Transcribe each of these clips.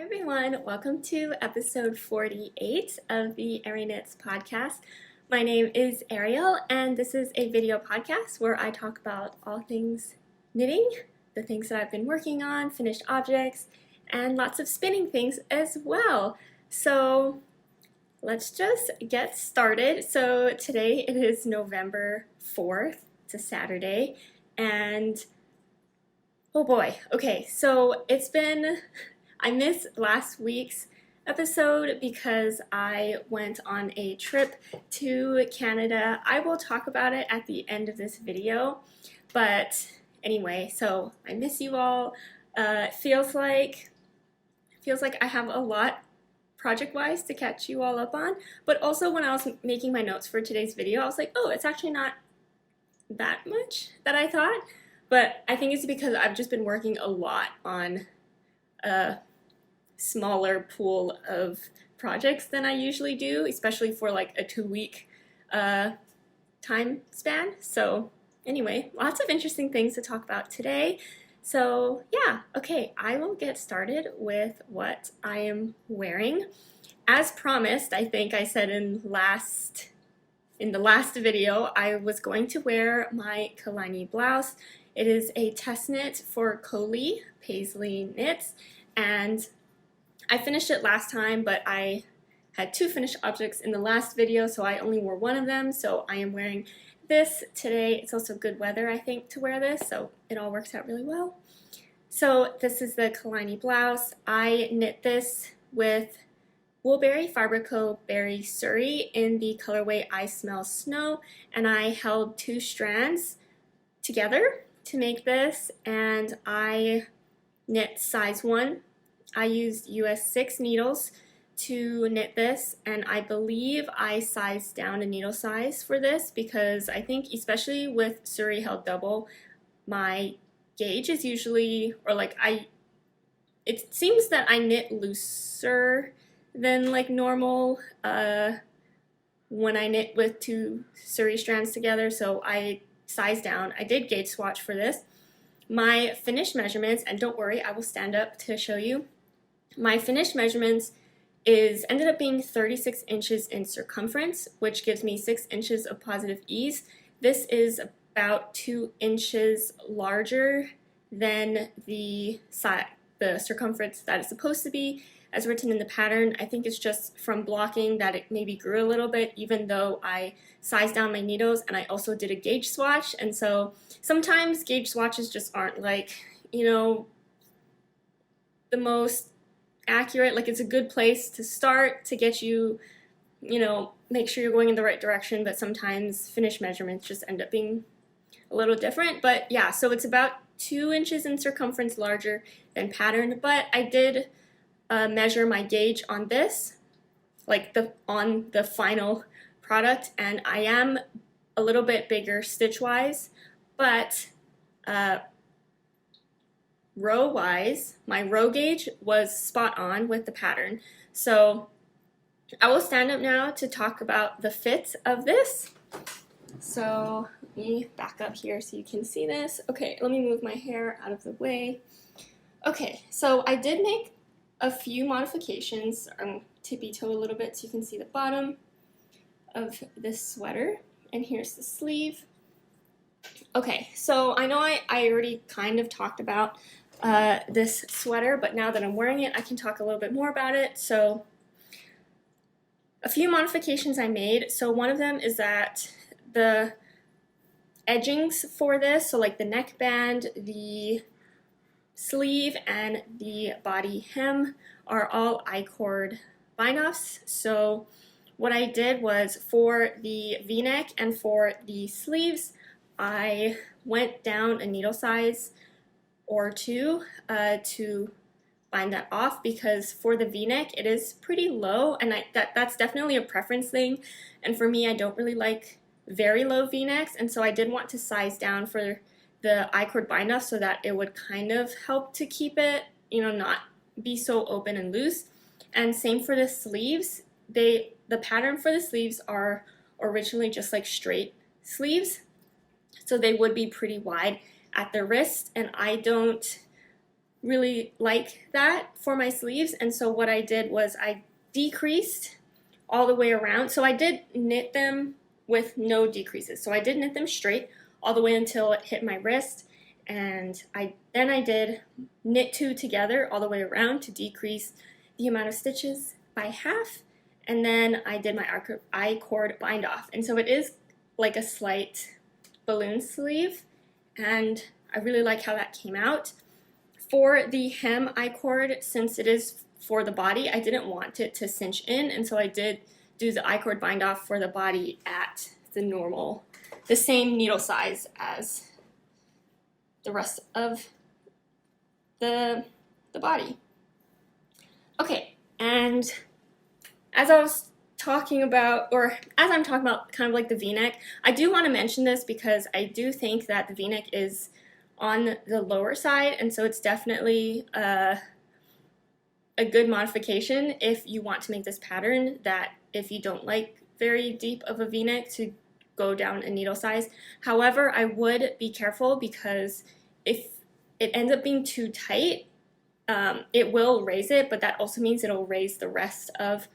everyone, welcome to episode 48 of the arieknits podcast. My name is Ariel and this is a video podcast where I talk about all things knitting, the things that I've been working on, finished objects, and lots of spinning things as well. So let's just get started. So today it is November 4th, it's a Saturday, and oh boy, okay, so I missed last week's episode because I went on a trip to Canada. I will talk about it at the end of this video, but anyway, so I miss you all. It feels like I have a lot project-wise to catch you all up on, but also when I was making my notes for today's video, I was like, oh, it's actually not that much that I thought, but I think it's because I've just been working a lot on a smaller pool of projects than I usually do, especially for like a 2-week time span. So anyway, lots of interesting things to talk about today. So yeah, okay, I will get started with what I am wearing. As promised, I think I said in the last video, I was going to wear my Killiney blouse. It is a test knit for Coley pasleyknits, and I finished it last time, but I had 2 finished objects in the last video, so I only wore one of them, so I am wearing this today. It's also good weather, I think, to wear this, so it all works out really well. So this is the Killiney blouse. I knit this with Woolberry Fabrico Berry Suri in the colorway I Smell Snow, and I held 2 strands together to make this, and I knit size 1. I used US 6 needles to knit this, and I believe I sized down a needle size for this because I think, especially with Suri held double, my gauge is usually, it seems that I knit looser than like normal when I knit with 2 Suri strands together, so I sized down. I did gauge swatch for this. My finished measurements, and don't worry, I will stand up to show you. My finished measurements ended up being 36 inches in circumference, which gives me 6 inches of positive ease. This is about 2 inches larger than the circumference that it's supposed to be as written in the pattern. I think it's just from blocking that it maybe grew a little bit, even though I sized down my needles and I also did a gauge swatch. And so sometimes gauge swatches just aren't like, the most accurate. Like, it's a good place to start to get you, make sure you're going in the right direction, but sometimes finished measurements just end up being a little different. But yeah, so it's about 2 inches in circumference larger than patterned, but I did measure my gauge on this, on the final product, and I am a little bit bigger stitch-wise, but row-wise, my row gauge was spot on with the pattern. So I will stand up now to talk about the fit of this. So let me back up here so you can see this. Okay, let me move my hair out of the way. Okay, so I did make a few modifications. I'm tippy-toe a little bit so you can see the bottom of this sweater. And here's the sleeve. Okay, so I know I already kind of talked about this sweater, but now that I'm wearing it, I can talk a little bit more about it. So a few modifications I made. So one of them is that the edgings for this, so like the neckband, the sleeve, and the body hem are all I-cord bind-offs. So what I did was for the V-neck and for the sleeves, I went down a needle size or 2 to bind that off, because for the V-neck it is pretty low, and that's definitely a preference thing, and for me I don't really like very low V-necks, and so I did want to size down for the I-cord bind-off so that it would kind of help to keep it, not be so open and loose. And same for the sleeves. The pattern for the sleeves are originally just like straight sleeves, so they would be pretty wide at the wrist, and I don't really like that for my sleeves, and so what I did was I decreased all the way around. So I did knit them with no decreases. So I did knit them straight all the way until it hit my wrist, and then I did knit 2 together all the way around to decrease the amount of stitches by half, and then I did my I-cord bind off. And so it is like a slight balloon sleeve, and I really like how that came out. For the hem I-cord, since it is for the body, I didn't want it to cinch in, and so I did do the I-cord bind off for the body at the same needle size as the rest of the body. Okay, and as I was talking about, or as I'm talking about kind of like the v-neck, I do want to mention this because I do think that the v-neck is on the lower side, and so it's definitely a good modification if you want to make this pattern, that if you don't like very deep of a v-neck, to go down a needle size. However, I would be careful because if it ends up being too tight, it will raise it, but that also means it'll raise the rest of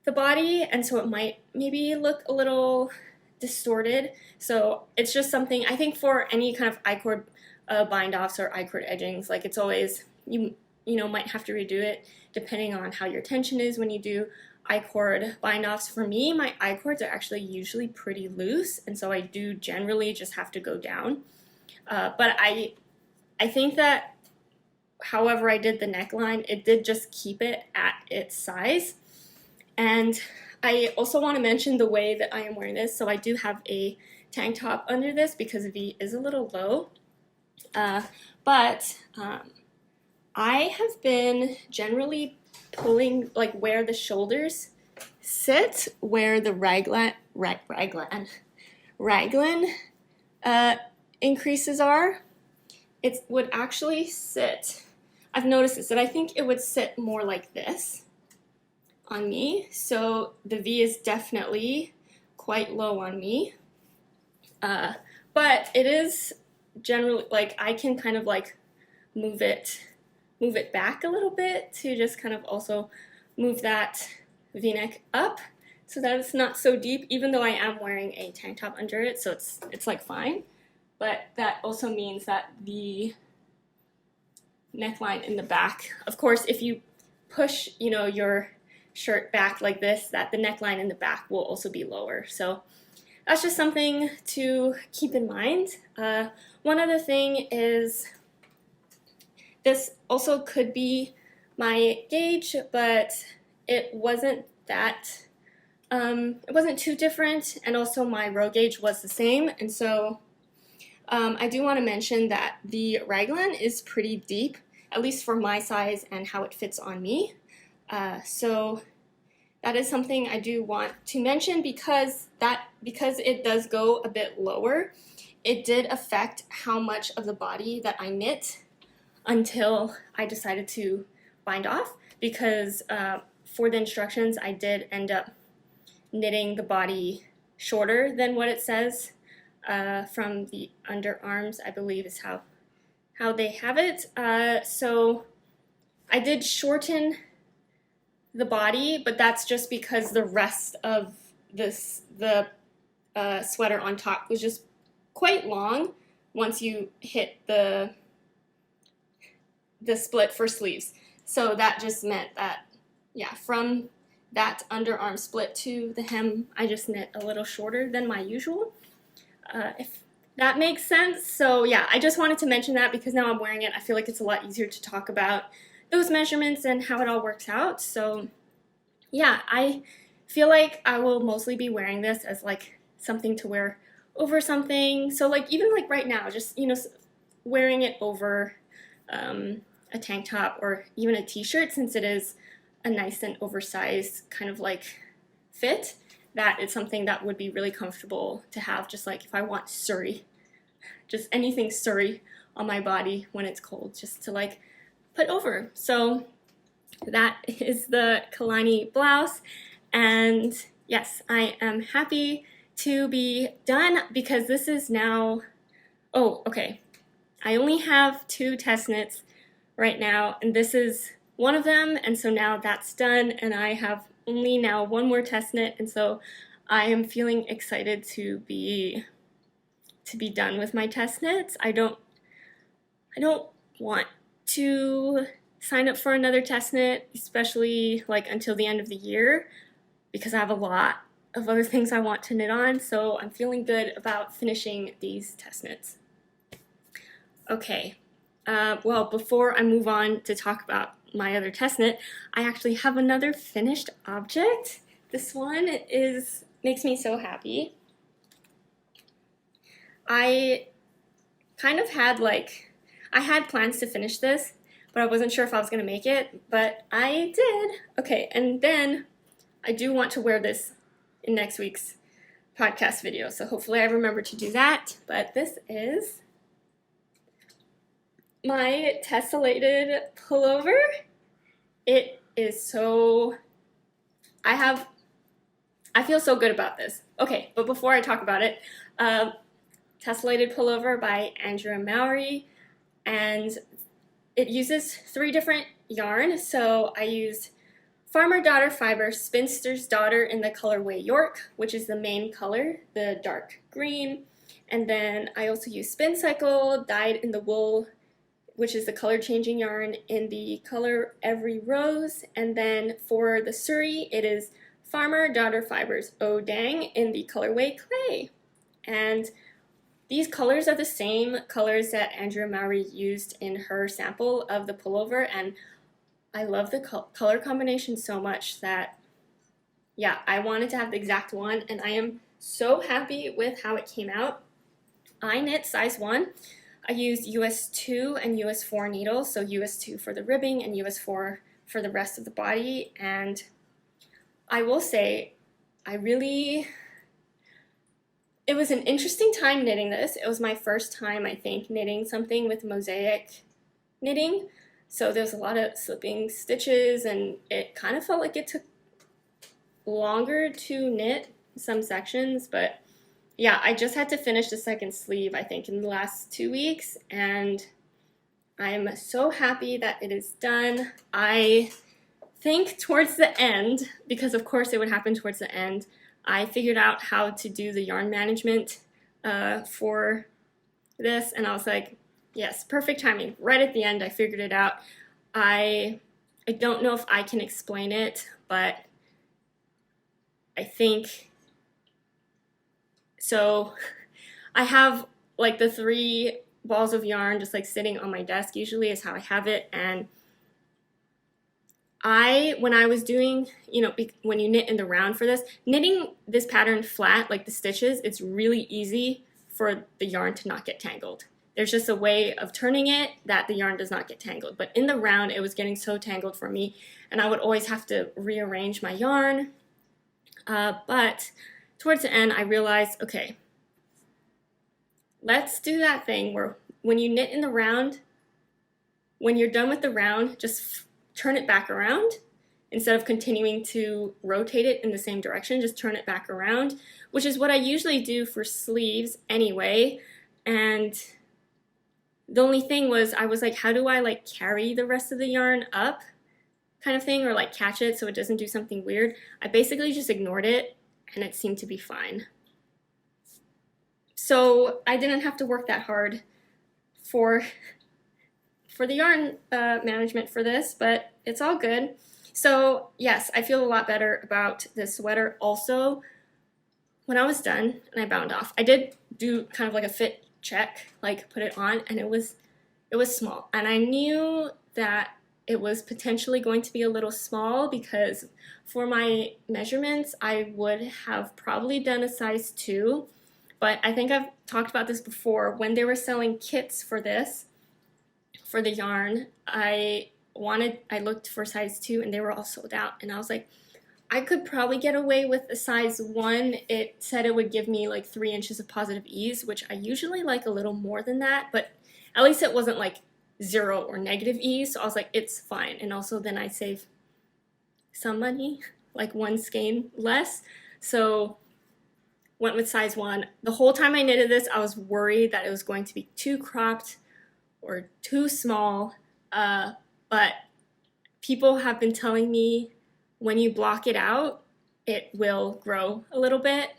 the body, and so it might maybe look a little distorted. So it's just something, I think for any kind of I-cord bind offs or I-cord edgings, like it's always, you might have to redo it depending on how your tension is when you do I-cord bind offs. For me, my I-cords are actually usually pretty loose, and so I do generally just have to go down. But I think that however I did the neckline, it did just keep it at its size. And I also want to mention the way that I am wearing this. So I do have a tank top under this because V is a little low. But I have been generally pulling like where the shoulders sit, where the raglan increases are. It would actually sit, I've noticed this, that I think it would sit more like this on me. So the V is definitely quite low on me. But it is generally, like, I can kind of like move it back a little bit to just kind of also move that V-neck up so that it's not so deep, even though I am wearing a tank top under it, so it's like fine. But that also means that the neckline in the back, of course, if you push, your shirt back like this, that the neckline in the back will also be lower. So that's just something to keep in mind. One other thing is, this also could be my gauge, but it wasn't too different, and also my row gauge was the same, and so I do want to mention that the raglan is pretty deep, at least for my size and how it fits on me. So that is something I do want to mention because it does go a bit lower. It did affect how much of the body that I knit until I decided to bind off, because for the instructions I did end up knitting the body shorter than what it says from the underarms, I believe is how they have it. So I did shorten the body, but that's just because the rest of the sweater on top was just quite long once you hit the split for sleeves. So that just meant that, yeah, from that underarm split to the hem, I just knit a little shorter than my usual, if that makes sense. So yeah, I just wanted to mention that because now I'm wearing it, I feel like it's a lot easier to talk about those measurements and how it all works out. So yeah, I feel like I will mostly be wearing this as like something to wear over something. So like even like right now, just wearing it over a tank top or even a t-shirt, since it is a nice and oversized kind of like fit, that is something that would be really comfortable to have, just like if I want Suri, just anything Suri on my body when it's cold, just to like put over. So that is the Killiney blouse, and yes, I am happy to be done because this is now, oh, okay, I only have 2 test knits right now, and this is one of them, and so now that's done, and I have only now one more test knit, and so I am feeling excited to be done with my test knits. I don't want to sign up for another test knit, especially like until the end of the year, because I have a lot of other things I want to knit on, so I'm feeling good about finishing these test knits. Okay, well, before I move on to talk about my other test knit, I actually have another finished object. This one makes me so happy. I kind of had I had plans to finish this, but I wasn't sure if I was going to make it, but I did. Okay, and then I do want to wear this in next week's podcast video, so hopefully I remember to do that. But this is my tessellated pullover. It is so, I feel so good about this. Okay, but before I talk about it, Tessellated Pullover by Andrea Mowry, and it uses 3 different yarn. So I used Farmer Daughter Fiber Spinster's Daughter in the colorway York, which is the main color, the dark green, and then I also used Spincycle dyed in the wool, which is the color changing yarn, in the color Every Rose, and then for the Suri it is Farmer Daughter Fibers Oh Dang in the colorway Clay. And these colors are the same colors that Andrea Mowry used in her sample of the pullover, and I love the color combination so much that, yeah, I wanted to have the exact one, and I am so happy with how it came out. I knit size 1. I used US 2 and US 4 needles, so US 2 for the ribbing and US 4 for the rest of the body, and I will say, it was an interesting time knitting this. It was my first time, I think, knitting something with mosaic knitting. So there was a lot of slipping stitches, and it kind of felt like it took longer to knit some sections, but yeah, I just had to finish the second sleeve, I think, in the last 2 weeks, and I'm so happy that it is done. I think towards the end, because of course it would happen towards the end, I figured out how to do the yarn management for this, and I was like, yes, perfect timing. Right at the end, I figured it out. I don't know if I can explain it, but I think, so I have like the 3 balls of yarn just like sitting on my desk usually is how I have it, and when I was doing, when you knit in the round for this, knitting this pattern flat, like the stitches, it's really easy for the yarn to not get tangled. There's just a way of turning it that the yarn does not get tangled. But in the round, it was getting so tangled for me, and I would always have to rearrange my yarn. But towards the end, I realized, okay, let's do that thing where when you knit in the round, when you're done with the round, just turn it back around. Instead of continuing to rotate it in the same direction, just turn it back around, which is what I usually do for sleeves anyway. And the only thing was, I was like, how do I like carry the rest of the yarn up kind of thing, or like catch it so it doesn't do something weird? I basically just ignored it, and it seemed to be fine. So I didn't have to work that hard for the yarn management for this, but it's all good. So yes, I feel a lot better about this sweater. Also, when I was done and I bound off, I did do kind of like a fit check, like put it on, and it was small. And I knew that it was potentially going to be a little small because for my measurements, I would have probably done a size 2. But I think I've talked about this before. When they were selling kits for this, for the yarn, I looked for size 2 and they were all sold out, and I was like, I could probably get away with a size 1. It said it would give me like 3 inches of positive ease, which I usually like a little more than that, but at least it wasn't like 0 or negative ease, so I was like, it's fine. And also then I save some money, like 1 skein less, so went with size 1. The whole time I knitted this, I was worried that it was going to be too cropped or too small. but people have been telling me when you block it out, it will grow a little bit.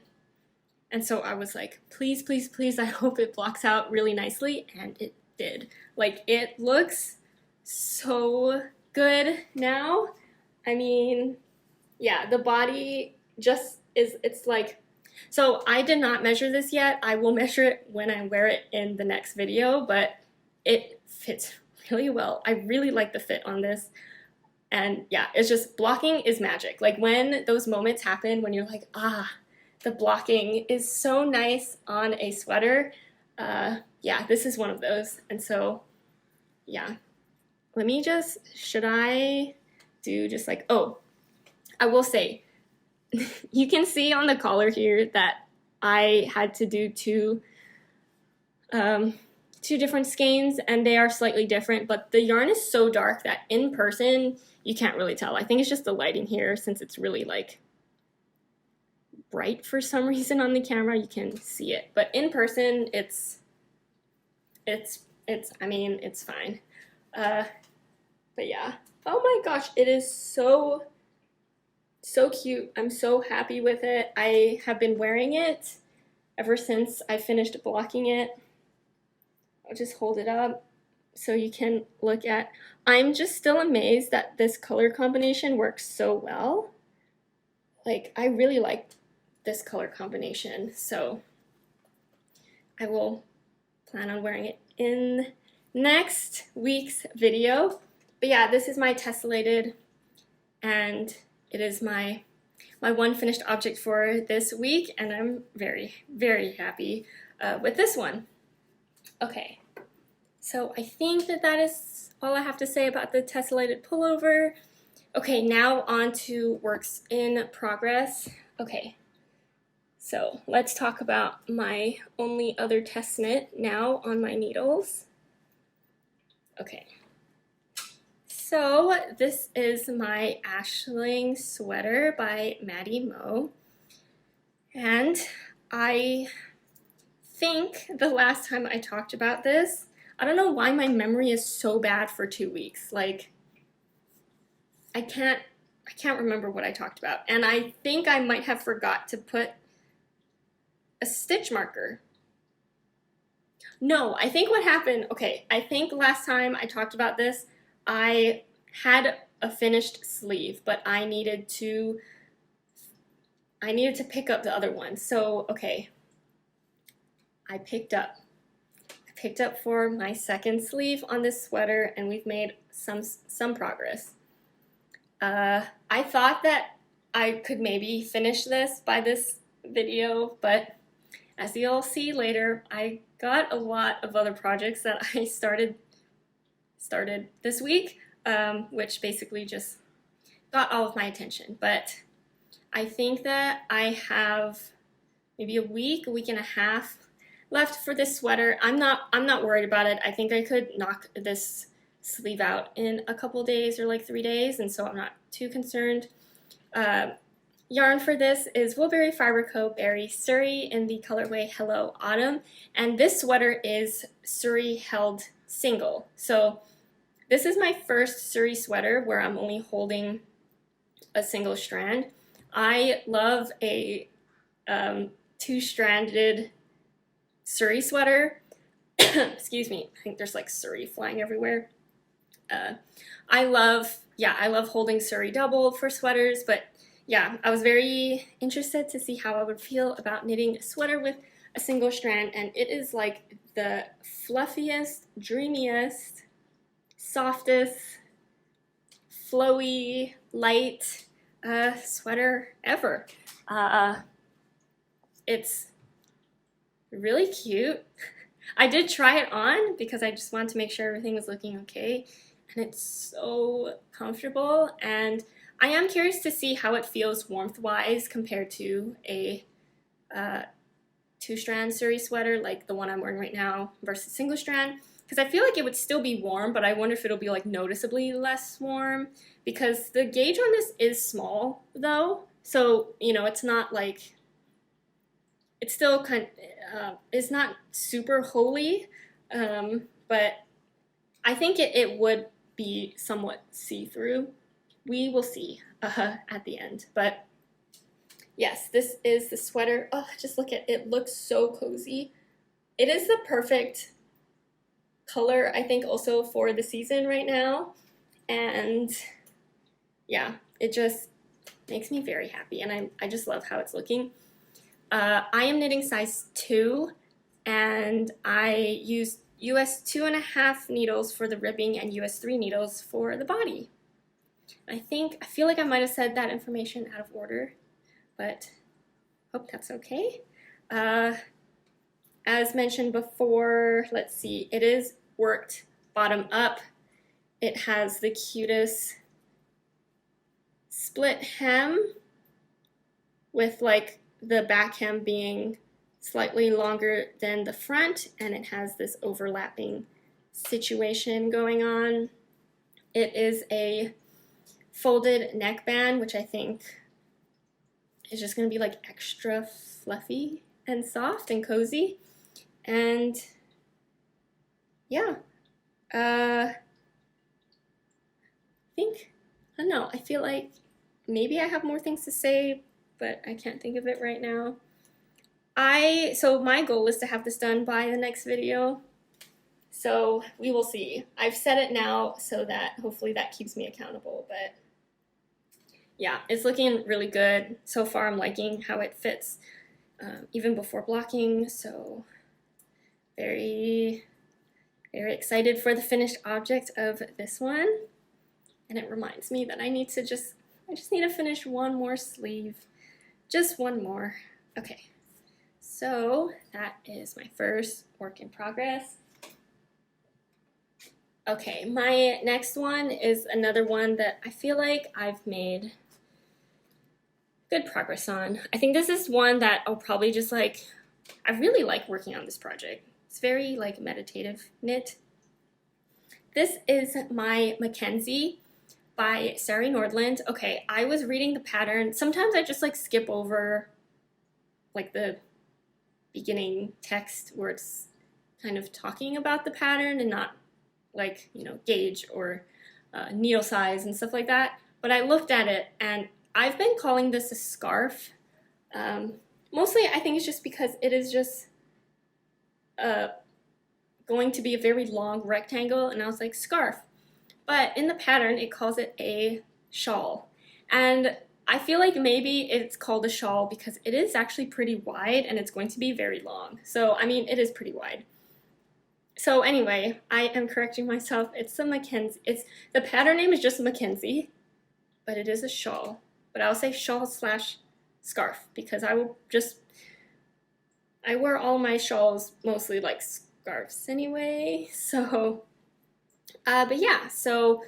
And so I was like, please, please, please, I hope it blocks out really nicely. And it did. Like, it looks so good now. I mean, yeah, the body just is, it's like, so I did not measure this yet. I will measure it when I wear it in the next video, but it fits really well. I really like the fit on this. And yeah, it's just, blocking is magic. Like, when those moments happen when you're like, ah, the blocking is so nice on a sweater. Yeah, this is one of those. And so, yeah. Let me just, should I do just like, oh, I will say, you can see on the collar here that I had to do two different skeins, and they are slightly different, but the yarn is so dark that in person, you can't really tell. I think it's just the lighting here, since it's really like bright for some reason on the camera, you can see it. But in person, it's I mean, it's fine. But yeah, oh my gosh, it is so cute. I'm so happy with it. I have been wearing it ever since I finished blocking it. I'll just hold it up so you can look at. I'm just still amazed that this color combination works so well. Like, I really like this color combination, so I will plan on wearing it in next week's video. But yeah, this is my Tessellated, and it is my one finished object for this week, and I'm very, very happy with this one. Okay, so I think that is all I have to say about the Tessellated pullover. Okay, now on to works in progress. Okay, so let's talk about my only other test knit now on my needles. Okay, so this is my Ashling sweater by Maddy Mo, and I think the last time I talked about this, I don't know why my memory is so bad for 2 weeks. Like, I can't remember what I talked about, and I think I might have forgot to put a stitch marker. No, I think what happened, okay, I think last time I talked about this, I had a finished sleeve, but I needed to pick up the other one. So, okay, I picked up for my second sleeve on this sweater, and we've made some progress. I thought that I could maybe finish this by this video, but as you'll see later, I got a lot of other projects that I started this week, which basically just got all of my attention. But I think that I have maybe a week and a half left for this sweater. I'm not worried about it. I think I could knock this sleeve out in a couple days or like 3 days, and so I'm not too concerned. Yarn for this is Woolberry Fiber Co. Berry Suri in the colorway Hello Autumn, and this sweater is Suri held single. So this is my first Suri sweater where I'm only holding a single strand. I love a two-stranded Suri sweater. Excuse me, I think there's like Suri flying everywhere. I love holding Suri double for sweaters, but yeah, I was very interested to see how I would feel about knitting a sweater with a single strand, and it is like the fluffiest, dreamiest, softest, flowy, light sweater ever. It's really cute. I did try it on because I just wanted to make sure everything was looking okay, and it's so comfortable, and I am curious to see how it feels warmth-wise compared to a two-strand Suri sweater like the one I'm wearing right now versus single strand, because I feel like it would still be warm, but I wonder if it'll be like noticeably less warm, because the gauge on this is small though, so you know, it's not like, it's still kind of, it's not super holy, but I think it would be somewhat see-through. We will see at the end. But yes, this is the sweater. Oh, just look at it. It looks so cozy. It is the perfect color, I think, also for the season right now. And yeah, it just makes me very happy, and I just love how it's looking. I am knitting size 2, and I used US 2.5 needles for the ribbing and US 3 needles for the body. I feel like I might have said that information out of order, but hope that's okay. As mentioned before, let's see, it is worked bottom up. It has the cutest split hem with like the back hem being slightly longer than the front, and it has this overlapping situation going on. It is a folded neckband, which I think is just going to be like extra fluffy and soft and cozy. And yeah, I don't know, I feel like maybe I have more things to say, but I can't think of it right now. So my goal is to have this done by the next video, so we will see. I've said it now so that hopefully that keeps me accountable, but yeah, it's looking really good. So far I'm liking how it fits, even before blocking, so very, very excited for the finished object of this one. And it reminds me that I just need to finish one more sleeve. Just one more. Okay, so that is my first work in progress. Okay, my next one is another one that I feel like I've made good progress on. I think this is one that I'll probably just I really like working on this project. It's very like meditative knit. This is my Mackenzie by Sari Nordlund. Okay, I was reading the pattern. Sometimes I just skip over like the beginning text where it's kind of talking about the pattern and not like, you know, gauge or needle size and stuff like that. But I looked at it and I've been calling this a scarf. Mostly I think it's just because it is just going to be a very long rectangle, and I was like, scarf. But in the pattern it calls it a shawl, and I feel like maybe it's called a shawl because it is actually pretty wide and it's going to be very long. So I mean, it is pretty wide. So anyway, I am correcting myself. It's the Mackenzie. The pattern name is just Mackenzie, but it is a shawl. But I'll say shawl / scarf because I wear all my shawls mostly like scarves anyway. So, but yeah, so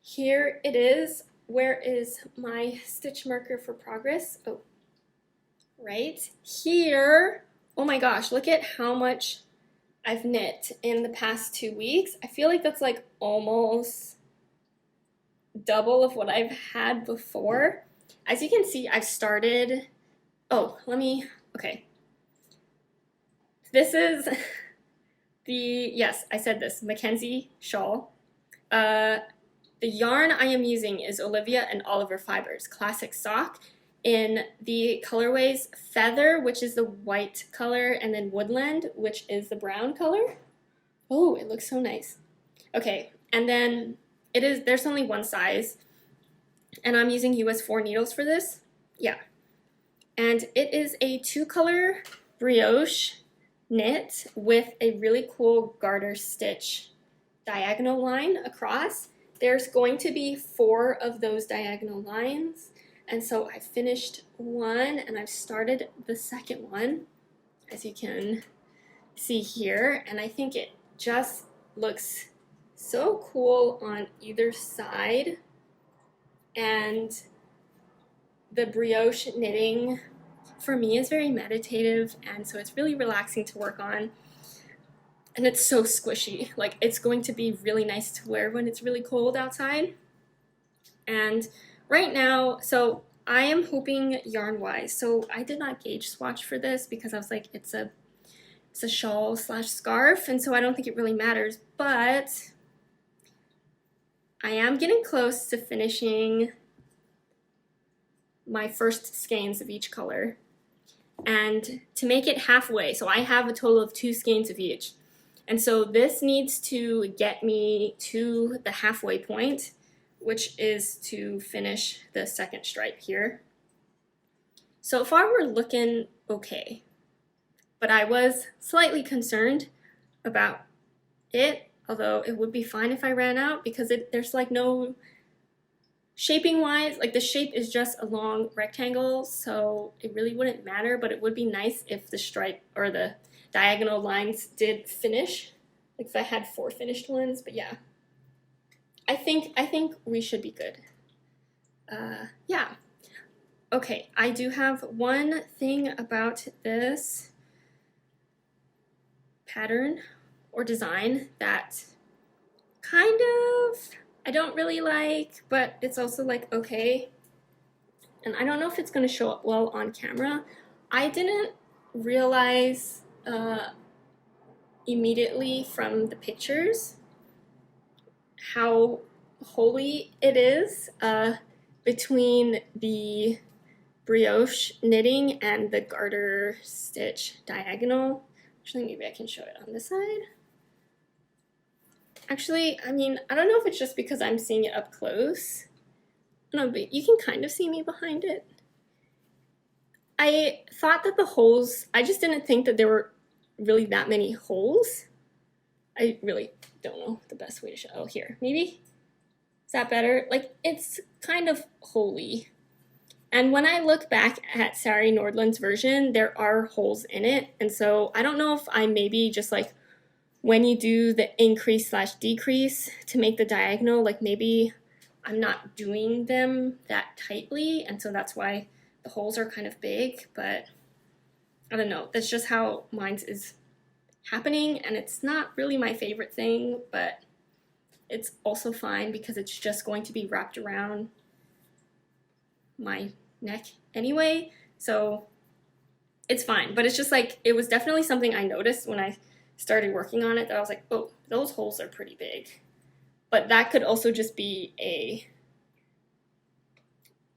here it is. Where is my stitch marker for progress? Oh, right here. Oh my gosh, look at how much I've knit in the past 2 weeks. I feel like that's like almost double of what I've had before. As you can see, I've started, okay. This is yes, I said this, Mackenzie shawl. The yarn I am using is Olivia and Oliver Fibers Classic Sock in the colorways Feather, which is the white color, and then Woodland, which is the brown color. Oh, it looks so nice. Okay, and then there's only one size, and I'm using US 4 needles for this. Yeah, and it is a 2-color brioche knit with a really cool garter stitch diagonal line across. There's going to be 4 of those diagonal lines, and so I finished one and I've started the second one, as you can see here, and I think it just looks so cool on either side. And the brioche knitting for me is very meditative, and so it's really relaxing to work on. And it's so squishy. Like, it's going to be really nice to wear when it's really cold outside. And right now, so I am hoping yarn-wise. So I did not gauge swatch for this because I was like, it's a shawl / scarf, and so I don't think it really matters. But I am getting close to finishing my first skeins of each color. And to make it halfway, so I have a total of 2 skeins of each. And so this needs to get me to the halfway point, which is to finish the second stripe here. So far we're looking okay, but I was slightly concerned about it, although it would be fine if I ran out because there's like no shaping wise, like the shape is just a long rectangle, so it really wouldn't matter, but it would be nice if the stripe or the diagonal lines did finish, like if I had 4 finished ones. But yeah, I think we should be good. Yeah. Okay, I do have one thing about this pattern or design that kind of I don't really like, but it's also like okay. And I don't know if it's going to show up well on camera. I didn't realize immediately from the pictures how holy it is between the brioche knitting and the garter stitch diagonal. Actually, maybe I can show it on this side. Actually, I mean, I don't know if it's just because I'm seeing it up close. No, but you can kind of see me behind it. I thought that the holes, I just didn't think that there were really that many holes. I really don't know the best way to show. Oh, here, maybe? Is that better? Like, it's kind of holy. And when I look back at Sari Nordlund's version, there are holes in it. And so I don't know if I maybe just like, when you do the increase/decrease to make the diagonal, like maybe I'm not doing them that tightly, and so that's why the holes are kind of big, but I don't know. That's just how mine is happening, and it's not really my favorite thing, but it's also fine because it's just going to be wrapped around my neck anyway, so it's fine. But it's just like, it was definitely something I noticed when I started working on it that I was like, oh, those holes are pretty big. But that could also just be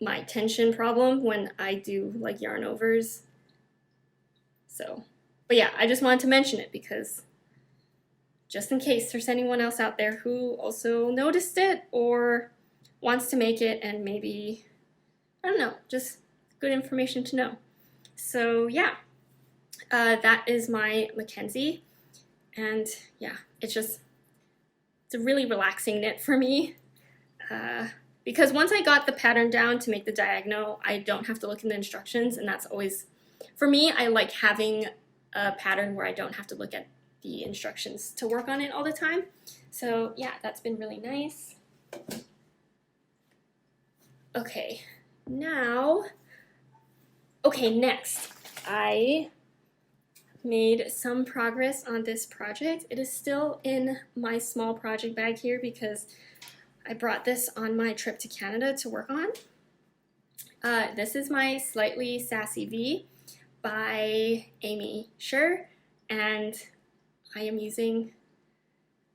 my tension problem when I do like yarn overs. So, but yeah, I just wanted to mention it because just in case there's anyone else out there who also noticed it or wants to make it, and maybe, I don't know, just good information to know. So yeah, that is my Mackenzie. And yeah, it's a really relaxing knit for me because once I got the pattern down to make the diagonal, I don't have to look in the instructions, and that's always, for me, I like having a pattern where I don't have to look at the instructions to work on it all the time. So yeah, that's been really nice. Okay, next, I made some progress on this project. It is still in my small project bag here because I brought this on my trip to Canada to work on. This is my Slightly Sassy V by Aimee Sher, and I am using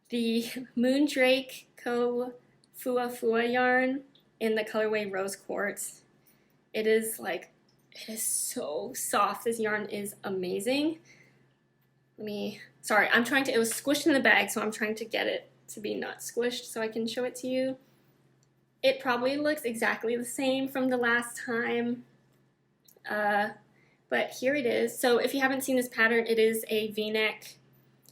the Moondrake Co. Fua Fua yarn in the colorway Rose Quartz. It is so soft. This yarn is amazing. Sorry, it was squished in the bag, so I'm trying to get it to be not squished so I can show it to you. It probably looks exactly the same from the last time, but here it is. So if you haven't seen this pattern, it is a V-neck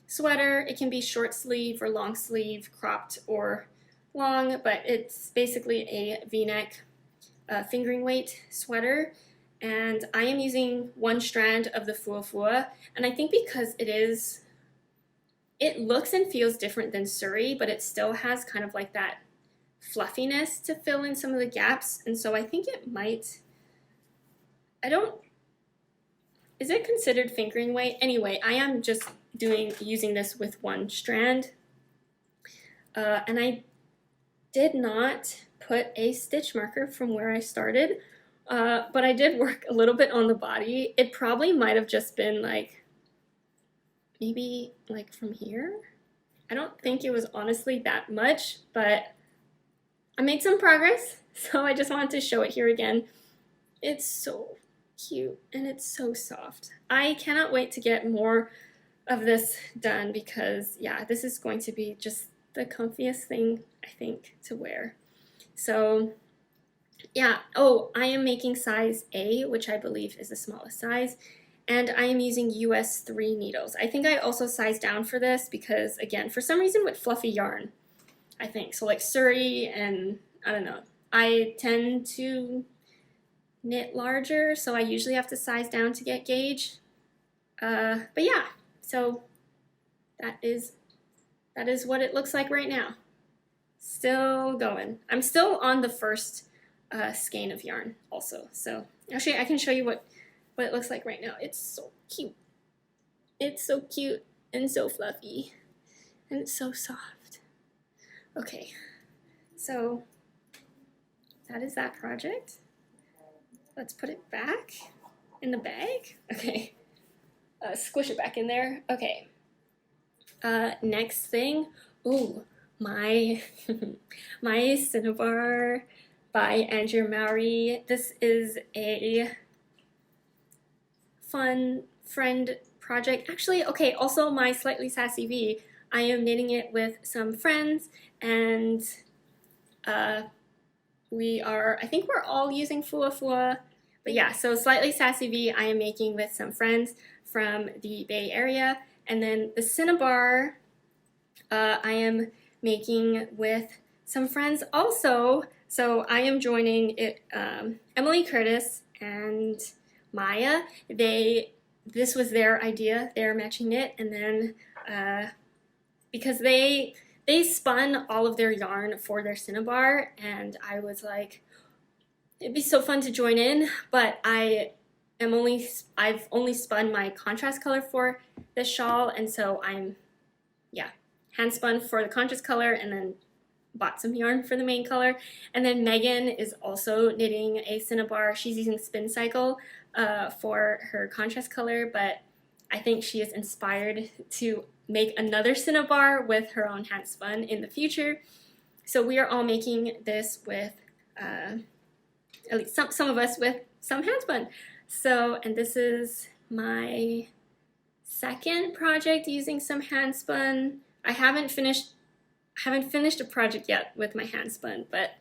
sweater. It can be short sleeve or long sleeve, cropped or long, but it's basically a V-neck fingering weight sweater. And I am using 1 strand of the Fua Fua, and I think because it looks and feels different than Suri, but it still has kind of like that fluffiness to fill in some of the gaps, and so I think it might, is it considered fingering weight? Anyway, I am just using this with 1 strand, and I did not put a stitch marker from where I started. But I did work a little bit on the body. It probably might have just been maybe from here. I don't think it was honestly that much, but I made some progress, so I just wanted to show it here again. It's so cute and it's so soft. I cannot wait to get more of this done because yeah, this is going to be just the comfiest thing I think to wear. So yeah, oh, I am making size A, which I believe is the smallest size, and I am using US 3 needles. I think I also sized down for this because again, for some reason with fluffy yarn, I think, so like Suri and I don't know, I tend to knit larger, so I usually have to size down to get gauge. But yeah, so that is what it looks like right now. Still going. I'm still on the first skein of yarn also. So actually I can show you what it looks like right now. It's so cute. It's so cute and so fluffy and it's so soft. Okay, so that is that project. Let's put it back in the bag. Okay, squish it back in there. Okay, next thing, ooh, my my cinnabar by Andrea Mowry. This is a fun friend project. Actually, okay, also my Slightly Sassy V. I am knitting it with some friends, and I think we're all using Fua. But yeah, so Slightly Sassy V I am making with some friends from the Bay Area. And then the cinnabar I am making with some friends also. So I am joining it, Emily Curtis and Maya. This was their idea, their matching knit, and then because they spun all of their yarn for their cinnabar, and I was like, it'd be so fun to join in, but I've only spun my contrast color for this shawl, and so I'm, yeah, hand spun for the contrast color and then bought some yarn for the main color. And then Megan is also knitting a cinnabar. She's using Spincycle for her contrast color, but I think she is inspired to make another cinnabar with her own hand spun in the future. So we are all making this with, at least some of us with some hand spun. So, and this is my second project using some hand spun. I haven't finished a project yet with my hand spun, but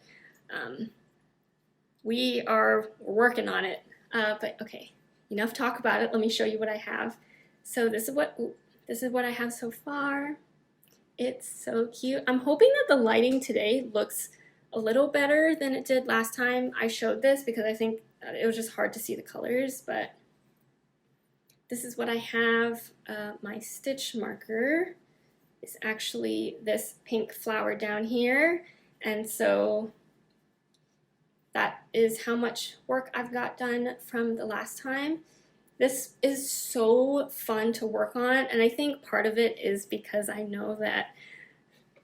we are working on it. But okay, enough talk about it. Let me show you what I have. So this is what I have so far. It's so cute. I'm hoping that the lighting today looks a little better than it did last time I showed this, because I think it was just hard to see the colors, but this is what I have. My stitch marker is actually this pink flower down here, and so that is how much work I've got done from the last time. This is so fun to work on, and I think part of it is because I know that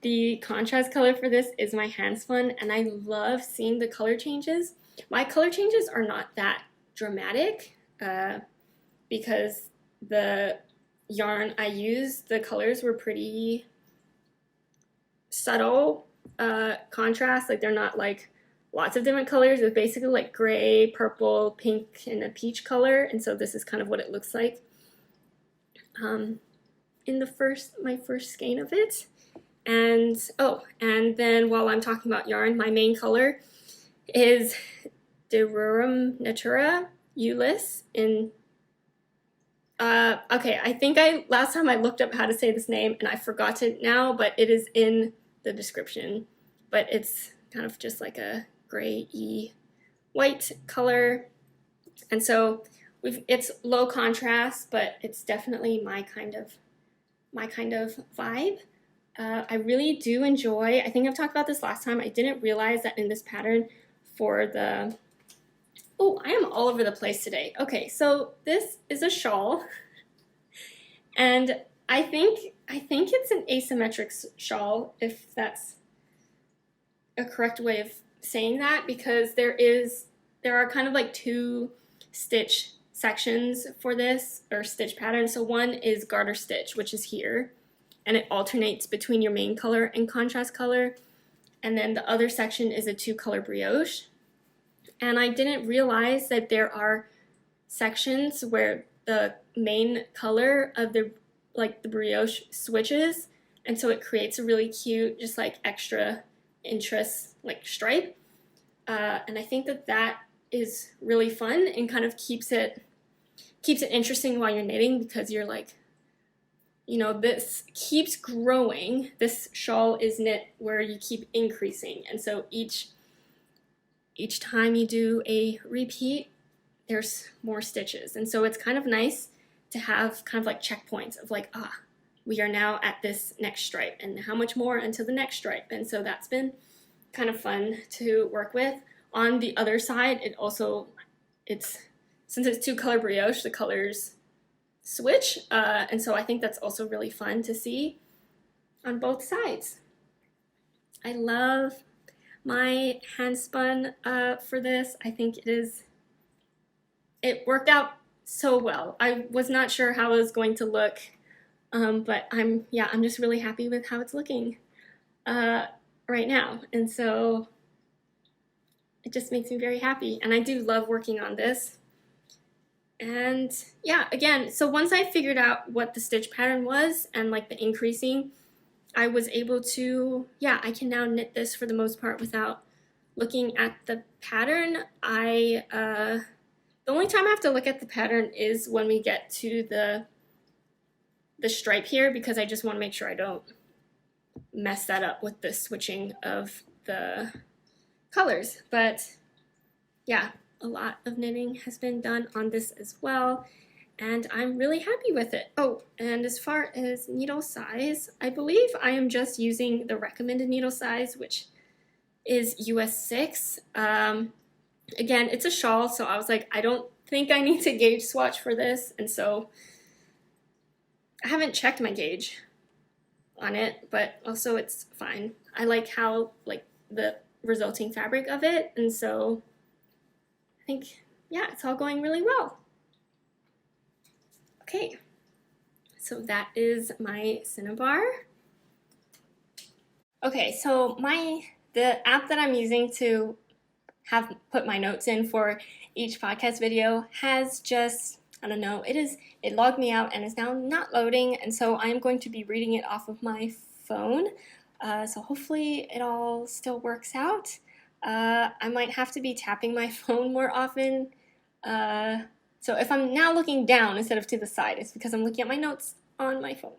the contrast color for this is my hand spun, and I love seeing the color changes. My color changes are not that dramatic because the yarn I used, the colors were pretty subtle contrast. Like, they're not like lots of different colors. It's basically like gray, purple, pink, and a peach color, and so this is kind of what it looks like in my first skein of it. And oh, and then while I'm talking about yarn, my main color is dreareneeknits Ulyss in okay, I think last time I looked up how to say this name and I forgot it now, but it is in the description. But it's kind of just like a gray-y white color, and so it's low contrast, but it's definitely my kind of vibe. I really do enjoy, I think I've talked about this last time, I didn't realize that in this pattern for the, oh, I am all over the place today. Okay, so this is a shawl, and I think it's an asymmetric shawl, if that's a correct way of saying that, because there are kind of like two stitch sections for this, or stitch pattern. So one is garter stitch, which is here, and it alternates between your main color and contrast color. and then the other section is a 2-color brioche. And I didn't realize that there are sections where the main color of the brioche switches, and so it creates a really cute, just like extra interest like stripe. And I think that is really fun and kind of keeps it interesting while you're knitting, because you're like, you know, this keeps growing. This shawl is knit where you keep increasing, and so each time you do a repeat, there's more stitches. And so it's kind of nice to have kind of like checkpoints of like, we are now at this next stripe, and how much more until the next stripe. And so that's been kind of fun to work with. On the other side, since it's 2-color brioche, the colors switch, and so I think that's also really fun to see on both sides. I love my hand spun for this. I think it worked out so well. I was not sure how it was going to look, but I'm just really happy with how it's looking right now, and so it just makes me very happy. And I do love working on this. And yeah, again, so once I figured out what the stitch pattern was and like the increasing, I was able to, I can now knit this for the most part without looking at the pattern. The only time I have to look at the pattern is when we get to the stripe here, because I just want to make sure I don't mess that up with the switching of the colors. But yeah, a lot of knitting has been done on this as well, and I'm really happy with it. Oh, and as far as needle size, I believe I am just using the recommended needle size, which is US 6. Again, it's a shawl, so I was like, I don't think I need to gauge swatch for this, and so I haven't checked my gauge on it, but also it's fine. I like how, like, the resulting fabric of it, and so I think, it's all going really well. Okay, so that is my Cinnabar. Okay, so the app that I'm using to have put my notes in for each podcast video has just, I don't know, it logged me out and is now not loading, and so I'm going to be reading it off of my phone. So hopefully it all still works out. I might have to be tapping my phone more often. So if I'm now looking down instead of to the side, it's because I'm looking at my notes on my phone.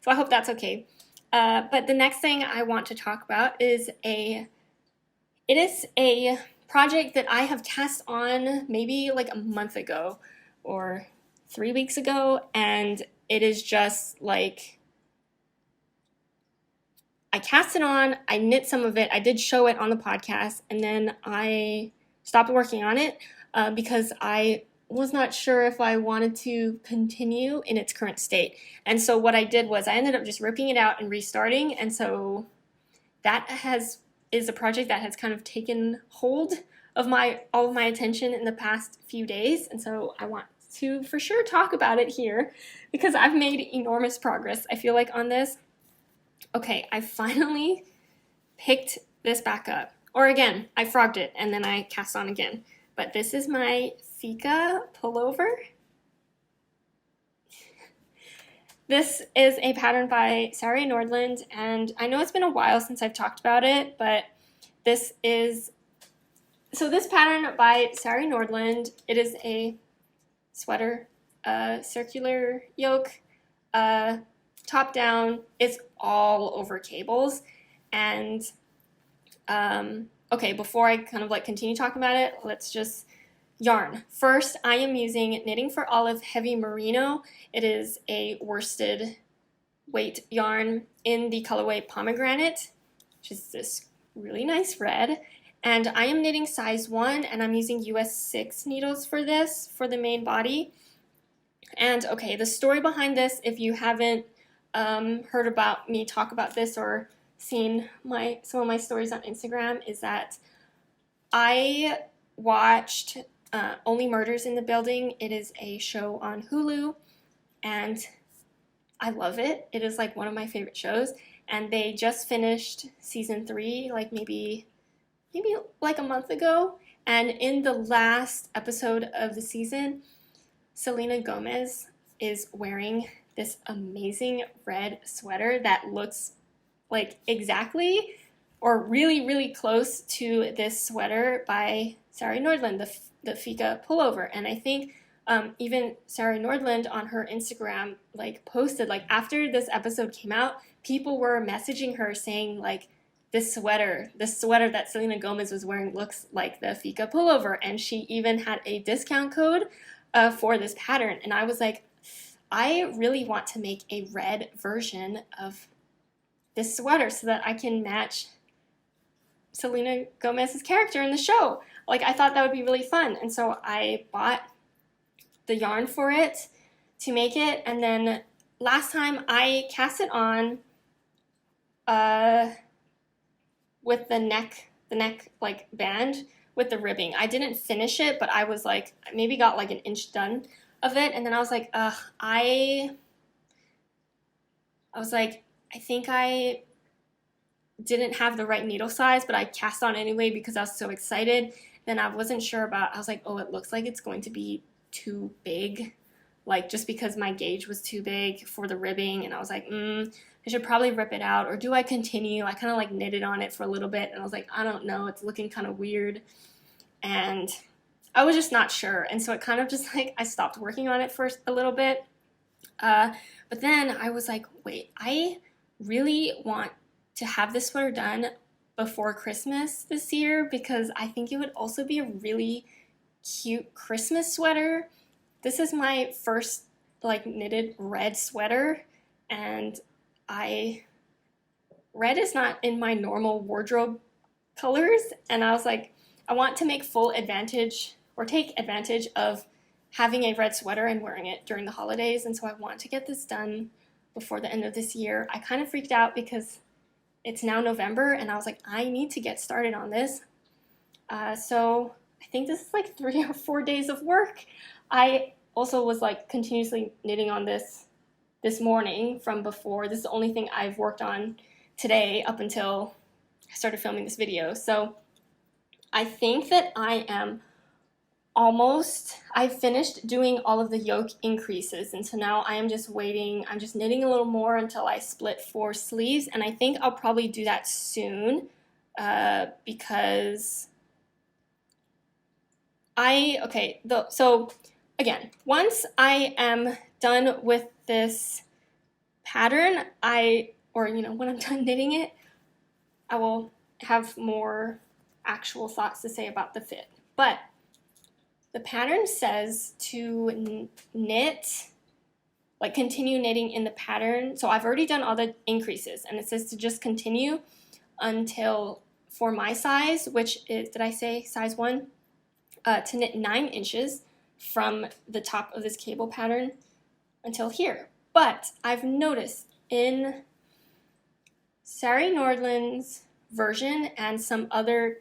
So I hope that's okay. But the next thing I want to talk about is a project that I have cast on maybe like a month ago or 3 weeks ago, and it is just like, I cast it on, I knit some of it, I did show it on the podcast, and then I stopped working on it because I was not sure if I wanted to continue in its current state. And so what I did was I ended up just ripping it out and restarting, and so that is a project that has kind of taken hold of all of my attention in the past few days, and so I want to for sure talk about it here because I've made enormous progress, I feel like, on this. Okay, I finally picked this back up. Or again, I frogged it and then I cast on again. But this is my Fika pullover. This is a pattern by Sari Nordlund, and I know it's been a while since I've talked about it, but this pattern by Sari Nordlund, it is a sweater, circular yoke, top down. It's all over cables. And okay, before I kind of like continue talking about it, let's just yarn. First, I am using Knitting for Olive Heavy Merino. It is a worsted weight yarn in the colorway Pomegranate, which is this really nice red. And I am knitting size 1, and I'm using US 6 needles for this, for the main body. And okay, the story behind this, if you haven't heard about me talk about this or seen some of my stories on Instagram, is that I watched Only Murders in the Building. It is a show on Hulu, and I love it. It is like one of my favorite shows. and they just finished season 3, like maybe like a month ago. And in the last episode of the season, Selena Gomez is wearing this amazing red sweater that looks like exactly or really, really close to this sweater by Sari Nordlund, the Fika pullover. And I think even Sari Nordlund on her Instagram like posted, like after this episode came out, people were messaging her saying like, this sweater that Selena Gomez was wearing looks like the Fika pullover. And she even had a discount code for this pattern. And I was like, I really want to make a red version of this sweater so that I can match Selena Gomez's character in the show. Like, I thought that would be really fun. And so I bought the yarn for it to make it. And then last time I cast it on with the neck like band with the ribbing. I didn't finish it, but I was like, maybe got like an inch done of it. And then I was like, I think I didn't have the right needle size, but I cast on anyway because I was so excited. Then I wasn't sure about, I was like, oh, it looks like it's going to be too big, like just because my gauge was too big for the ribbing. And I was like, I should probably rip it out, or do I continue? I kind of like knitted on it for a little bit, and I was like, I don't know, it's looking kind of weird. And I was just not sure. And so it kind of just like, I stopped working on it for a little bit. But then I was like, wait, I really want to have this sweater done before Christmas this year, because I think it would also be a really cute Christmas sweater. This is my first like knitted red sweater, and red is not in my normal wardrobe colors, and I was like, I want to make full advantage or take advantage of having a red sweater and wearing it during the holidays, and so I want to get this done before the end of this year. I kind of freaked out because it's now November, and I was like, I need to get started on this. So I think this is like 3 or 4 days of work. I also was like continuously knitting on this morning from before. This is the only thing I've worked on today up until I started filming this video. So I think that I finished doing all of the yoke increases, and so now I am just waiting. I'm just knitting a little more until I split 4 sleeves, and I think I'll probably do that soon because so again, once I am done with this pattern, when I'm done knitting it, I will have more actual thoughts to say about the fit. But the pattern says to knit, like continue knitting in the pattern. So I've already done all the increases, and it says to just continue until, for my size, which is, did I say size 1? To knit 9 inches from the top of this cable pattern until here. But I've noticed in Sari Nordlund's version and some other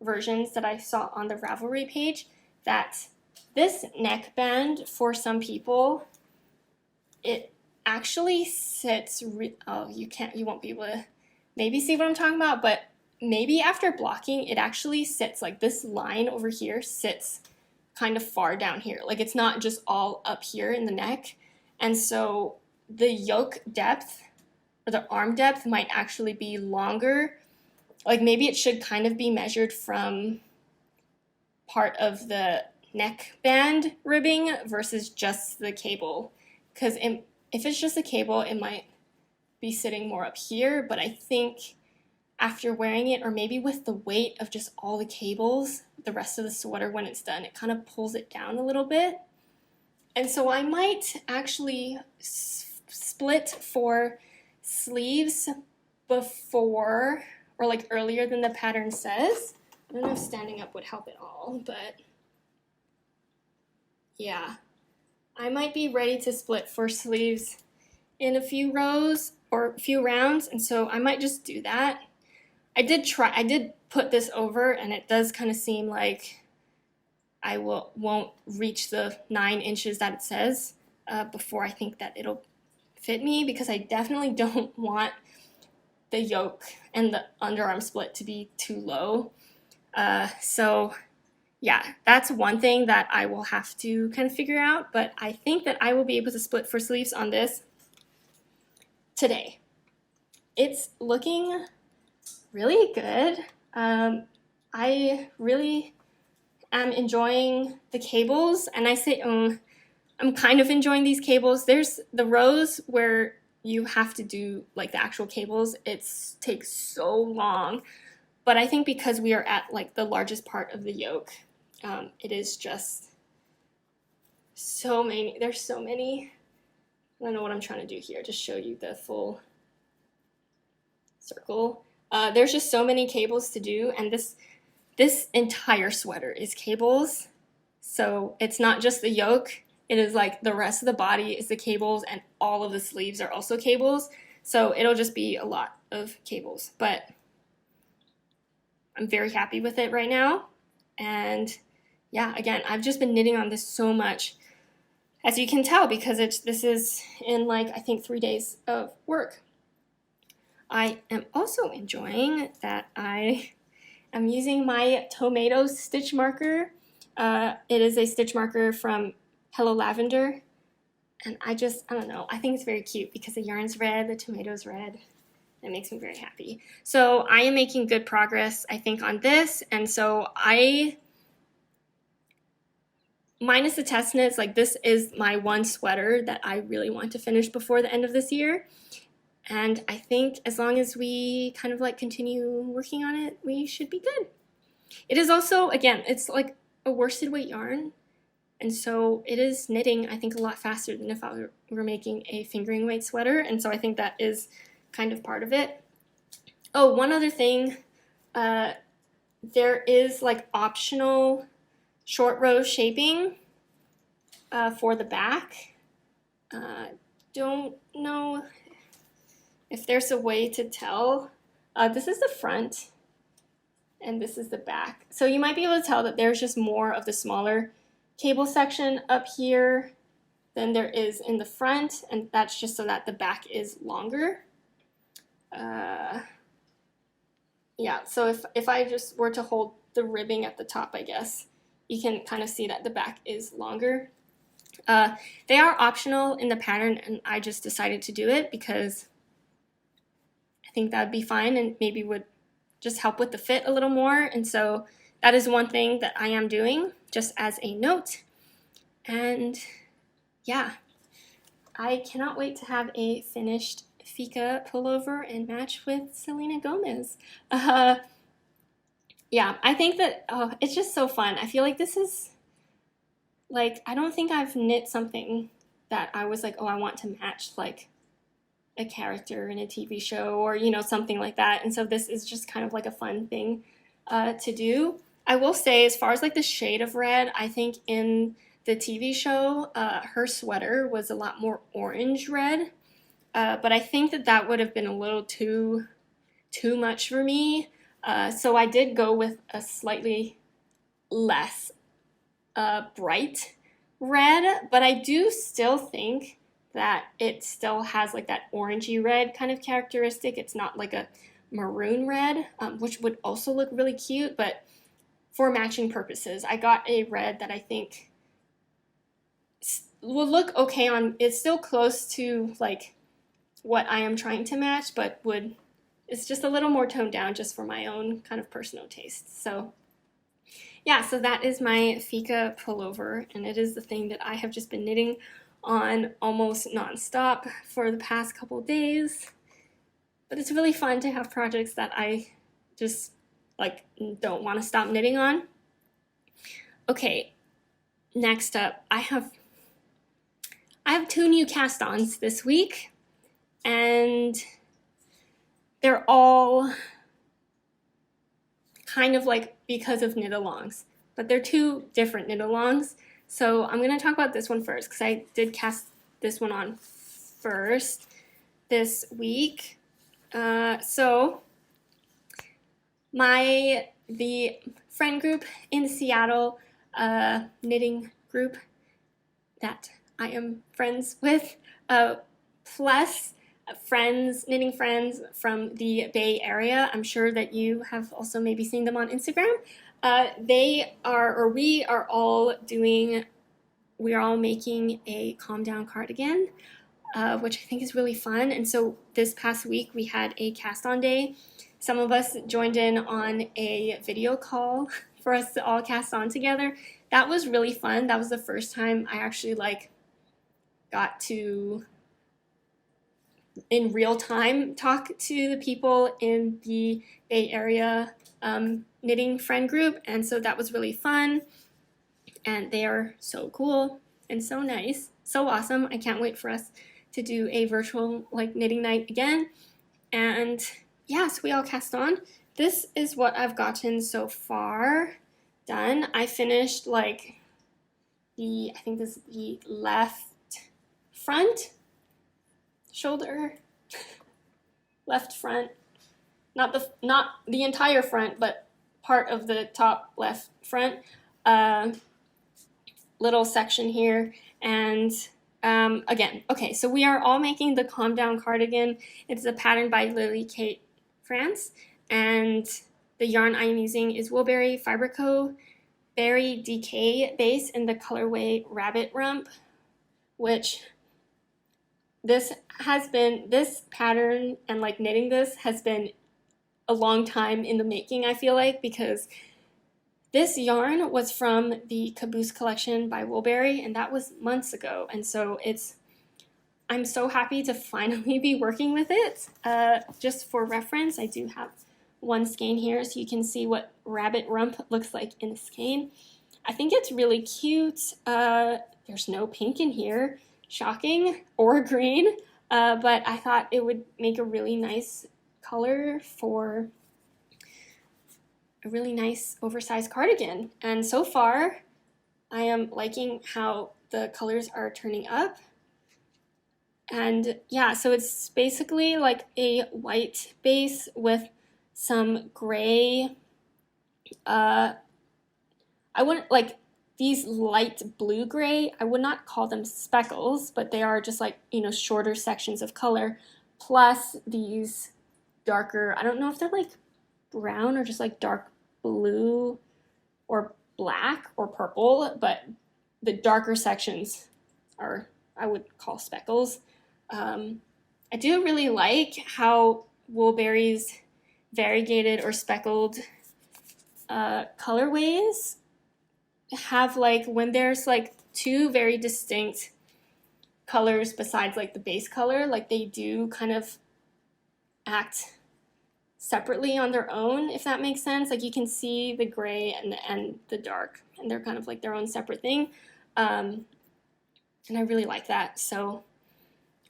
versions that I saw on the Ravelry page that this neckband, for some people, it actually sits, you won't be able to maybe see what I'm talking about, but maybe after blocking, it actually sits, like this line over here sits kind of far down here. Like it's not just all up here in the neck. And so the yoke depth or the arm depth might actually be longer. Like maybe it should kind of be measured from part of the neckband ribbing versus just the cable. Because if it's just a cable, it might be sitting more up here, but I think after wearing it, or maybe with the weight of just all the cables, the rest of the sweater when it's done, it kind of pulls it down a little bit. And so I might actually split 4 sleeves before, or like earlier than the pattern says. I don't know if standing up would help at all, but yeah. I might be ready to split 4 sleeves in a few rows or a few rounds, and so I might just do that. I did put this over, and it does kind of seem like I won't reach the 9 inches that it says before I think that it'll fit me, because I definitely don't want the yoke and the underarm split to be too low. So yeah, that's one thing that I will have to kind of figure out, but I think that I will be able to split for sleeves on this today. It's looking really good. I really am enjoying the cables, and I say I'm kind of enjoying these cables. There's the rows where you have to do like the actual cables. It takes so long, but I think because we are at like the largest part of the yoke, it is just so many. There's so many. I don't know what I'm trying to do here. Just show you the full circle. There's just so many cables to do, and this entire sweater is cables. So it's not just the yoke. It is like the rest of the body is the cables, and all of the sleeves are also cables. So it'll just be a lot of cables, but I'm very happy with it right now. And yeah, again, I've just been knitting on this so much, as you can tell, because this is in like, I think 3 days of work. I am also enjoying that I am using my tomato stitch marker. It is a stitch marker from Hello Lavender, and I don't know, I think it's very cute because the yarn's red, the tomato's red. It makes me very happy. So I am making good progress, I think, on this, and so minus the test knits, like this is my one sweater that I really want to finish before the end of this year. And I think as long as we kind of like continue working on it, we should be good. It is also, again, it's like a worsted weight yarn. And so it is knitting, I think, a lot faster than if I were making a fingering weight sweater. And so I think that is kind of part of it. Oh, one other thing, there is like optional short row shaping for the back. Don't know if there's a way to tell. This is the front and this is the back. So you might be able to tell that there's just more of the smaller cable section up here than there is in the front, and that's just so that the back is longer. Yeah, so if I just were to hold the ribbing at the top, I guess, you can kind of see that the back is longer. They are optional in the pattern, and I just decided to do it because I think that would be fine and maybe would just help with the fit a little more. And so that is one thing that I am doing, just as a note. And yeah, I cannot wait to have a finished Fika pullover and match with Selena Gomez. Yeah, I think that it's just so fun. I feel like this is like, I don't think I've knit something that I was like, oh, I want to match like a character in a TV show or, you know, something like that. And so this is just kind of like a fun thing to do. I will say, as far as like the shade of red, I think in the TV show, her sweater was a lot more orange red. But I think that would have been a little too much for me. So I did go with a slightly less bright red, but I do still think that it still has like that orangey red kind of characteristic. It's not like a maroon red, which would also look really cute, but for matching purposes, I got a red that I think will look okay on, it's still close to like what I am trying to match, but it's just a little more toned down just for my own kind of personal taste. So yeah, so that is my Fika pullover, and it is the thing that I have just been knitting on almost nonstop for the past couple of days. But it's really fun to have projects that I just like don't want to stop knitting on. Okay, next up, I have 2 new cast-ons this week, and they're all kind of like because of knit-alongs, but they're 2 different knit-alongs. So I'm going to talk about this one first because I did cast this one on first this week. So the friend group in Seattle, knitting group that I am friends with, plus friends, knitting friends from the Bay Area. I'm sure that you have also maybe seen them on Instagram. We are all making a calm down cardigan, which I think is really fun. And so this past week we had a cast on day. Some of us joined in on a video call for us to all cast on together. That was really fun. That was the first time I actually got to in real time talk to the people in the Bay Area knitting friend group, and so that was really fun. And they are so cool and so nice, so awesome. I can't wait for us to do a virtual knitting night again. And yeah, so we all cast on. This is what I've gotten so far done. I finished I think this is the left front shoulder, left front, not the entire front, but part of the top left front, little section here. And again, okay, so we are all making the Calm Down cardigan. It's a pattern by Lily Kate France, and the yarn I'm using is Woolberry Fiber Co. Berry DK base in the colorway Rabbit Rump, which this pattern and knitting this has been a long time in the making, I feel like, because this yarn was from the Caboose collection by Woolberry, and that was months ago. And so I'm so happy to finally be working with it. Just for reference, I do have one skein here so you can see what Rabbit Rump looks like in the skein. I think it's really cute. There's no pink in here, shocking, or green, but I thought it would make a really nice color for a really nice oversized cardigan. And so far, I am liking how the colors are turning up. And yeah, so it's basically like a white base with some gray, I wouldn't these light blue gray, I would not call them speckles, but they are just shorter sections of color, plus these darker, I don't know if they're brown or just dark blue or black or purple, but the darker sections are, I would call speckles. I do really like how Woolberry's variegated or speckled colorways have when there's two very distinct colors besides the base color, they do kind of act separately on their own, if that makes sense. You can see the gray and the dark, and they're kind of their own separate thing. And I really like that. So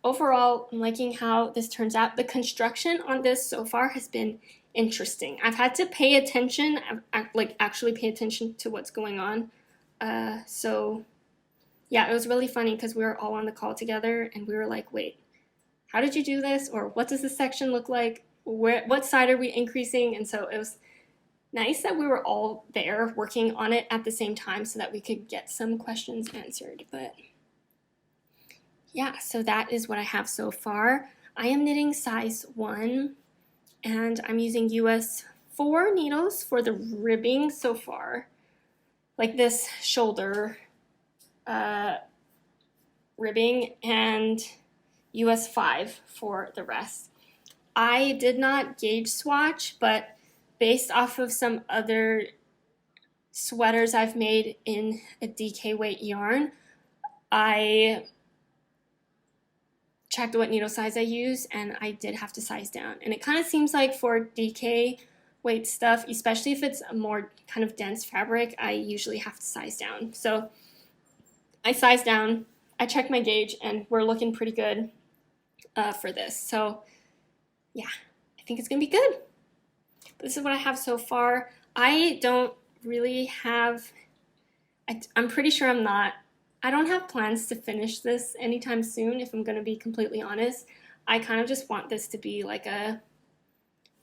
overall, I'm liking how this turns out. The construction on this so far has been interesting. I've had to pay attention, actually pay attention to what's going on. So yeah, it was really funny because we were all on the call together and we were like, wait, how did you do this? Or what does this section look like? What side are we increasing? And so it was nice that we were all there working on it at the same time so that we could get some questions answered. But yeah, so that is what I have so far. I am knitting size 1, and I'm using US 4 needles for the ribbing so far. This shoulder ribbing, and US 5 for the rest. I did not gauge swatch, but based off of some other sweaters I've made in a DK weight yarn, I checked what needle size I use, and I did have to size down. And it kind of seems like for DK weight stuff, especially if it's a more kind of dense fabric, I usually have to size down. So I sized down, I checked my gauge, and we're looking pretty good for this. So yeah, I think it's gonna be good. This is what I have so far. I don't really have, I'm pretty sure I don't have plans to finish this anytime soon, if I'm gonna be completely honest. I kind of just want this to be a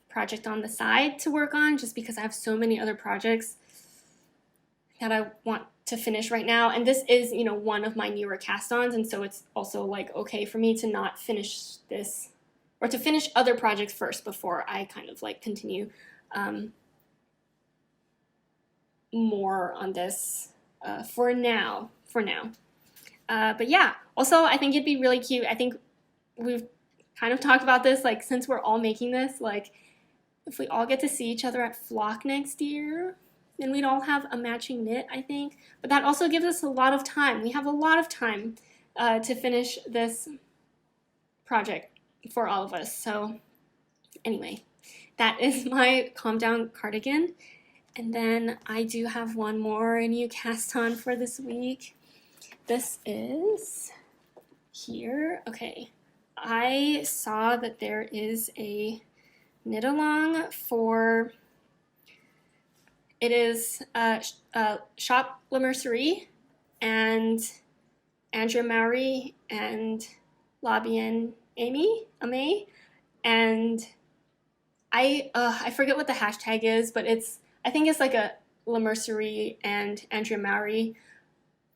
project on the side to work on, just because I have so many other projects that I want to finish right now. And this is, one of my newer cast-ons, and so it's also okay for me to not finish this or to finish other projects first before I kind of like continue more on this for now. But yeah, also I think it'd be really cute. I think we've kind of talked about this, like since we're all making this, like if we all get to see each other at Flock next year, then we'd all have a matching knit, I think. But that also gives us a lot of time. We have a lot of time to finish this project for all of us. So anyway, that is my Calm Down cardigan. And then I do have one more new cast on for this week. This is here. Okay, I saw that there is a knit along for, it is Shop La Mercerie and Andrea Mowry and Lobby Aimee, and I forget what the hashtag is, but I think it's like a La Mercerie and Andrea Mowry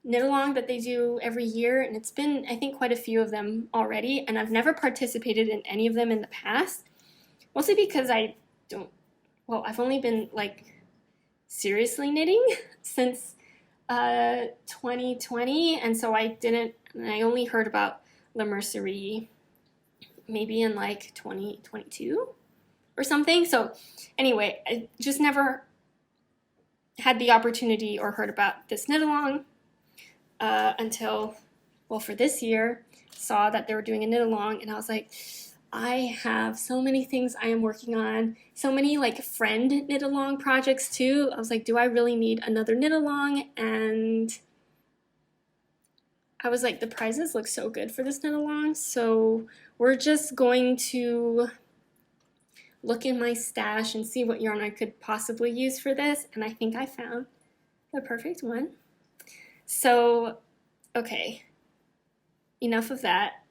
knit along that they do every year, and it's been, I think, quite a few of them already, and I've never participated in any of them in the past, mostly because I've only been like seriously knitting since 2020, and so I only heard about La Mercerie maybe in like 2022 or something. So anyway, I just never had the opportunity or heard about this knit along until, well, for this year, saw that they were doing a knit along, and I was like, I have so many things I am working on, so many like friend knit along projects too. I was like, do I really need another knit along? And I was like, the prizes look so good for this knit along, so we're just going to look in my stash and see what yarn I could possibly use for this, and I think I found the perfect one. So, okay, enough of that.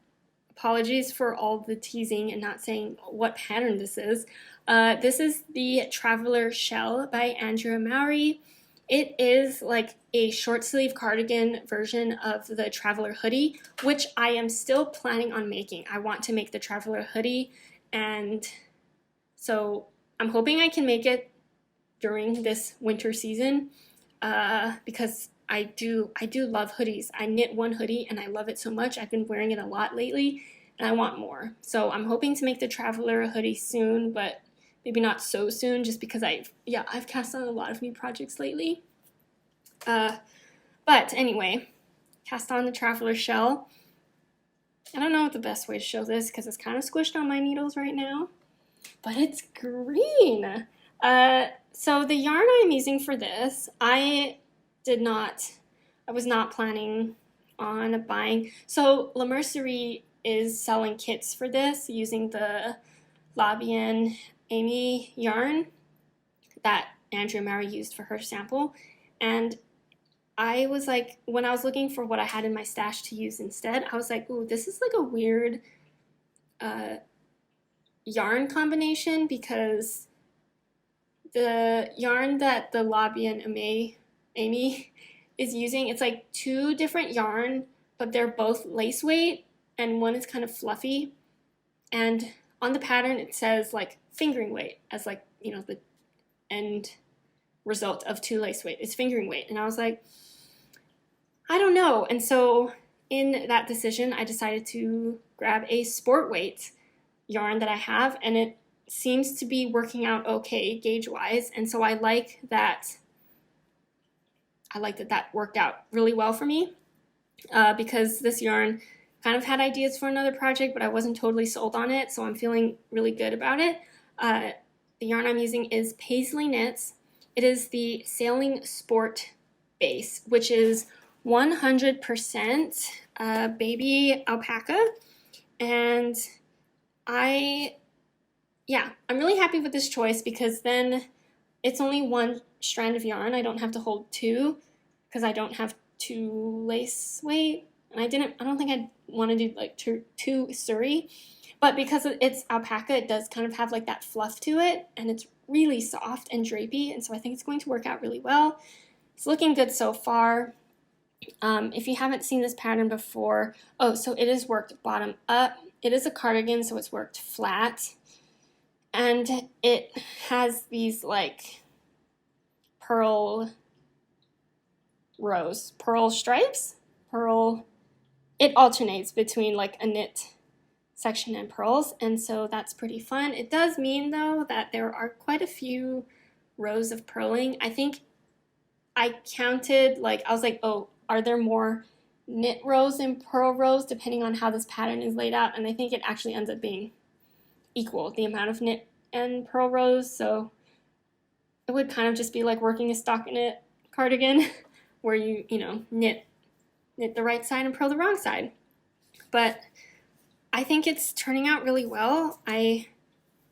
Apologies for all the teasing and not saying what pattern this is. This is the Traveler Shell by Andrea Mowry. It is like a short sleeve cardigan version of the Traveler hoodie, which I am still planning on making. I want to make the Traveler hoodie, and so I'm hoping I can make it during this winter season because I do love hoodies. I knit one hoodie and I love it so much. I've been wearing it a lot lately and I want more. So I'm hoping to make the Traveler hoodie soon, but maybe not so soon just because I've cast on a lot of new projects lately. But anyway, cast on the Traveler shell. I don't know what the best way to show this because it's kind of squished on my needles right now, but it's green. So the yarn I'm using for this, I was not planning on buying. So La Mercerie is selling kits for this using the Lobby and Aimee yarn that Andrea Mowry used for her sample. And I was like, when I was looking for what I had in my stash to use instead, I was like, ooh, this is like a weird yarn combination because the yarn that the Lobby and Aimee is using, it's like two different yarn, but they're both lace weight, and one is kind of fluffy. And on the pattern, it says like fingering weight as like, you know, the end result of two lace weight. It's fingering weight. And I was like, I don't know. And so in that decision, I decided to grab a sport weight yarn that I have, and it seems to be working out okay gauge-wise. And so I like that that worked out really well for me because this yarn kind of had ideas for another project, but I wasn't totally sold on it, so I'm feeling really good about it. The yarn I'm using is pasleyknits. It is the Sailing Sport base, which is 100% baby alpaca, and I'm really happy with this choice because then it's only one strand of yarn. I don't have to hold two because I don't have two lace weight, and I don't think I'd want to do like two Suri, but because it's alpaca, it does kind of have like that fluff to it, and it's really soft and drapey, and so I think it's going to work out really well. It's looking good so far. If you haven't seen this pattern before, so it is worked bottom up, it is a cardigan, so it's worked flat, and it has these like pearl rows, pearl stripes, it alternates between like a knit section and pearls, and so that's pretty fun. It does mean though that there are quite a few rows of purling. I think I counted, like I was like, oh, are there more knit rows and purl rows depending on how this pattern is laid out, and I think it actually ends up being equal, the amount of knit and purl rows, so it would kind of just be like working a stockinette cardigan where you know, knit the right side and purl the wrong side. But I think it's turning out really well. I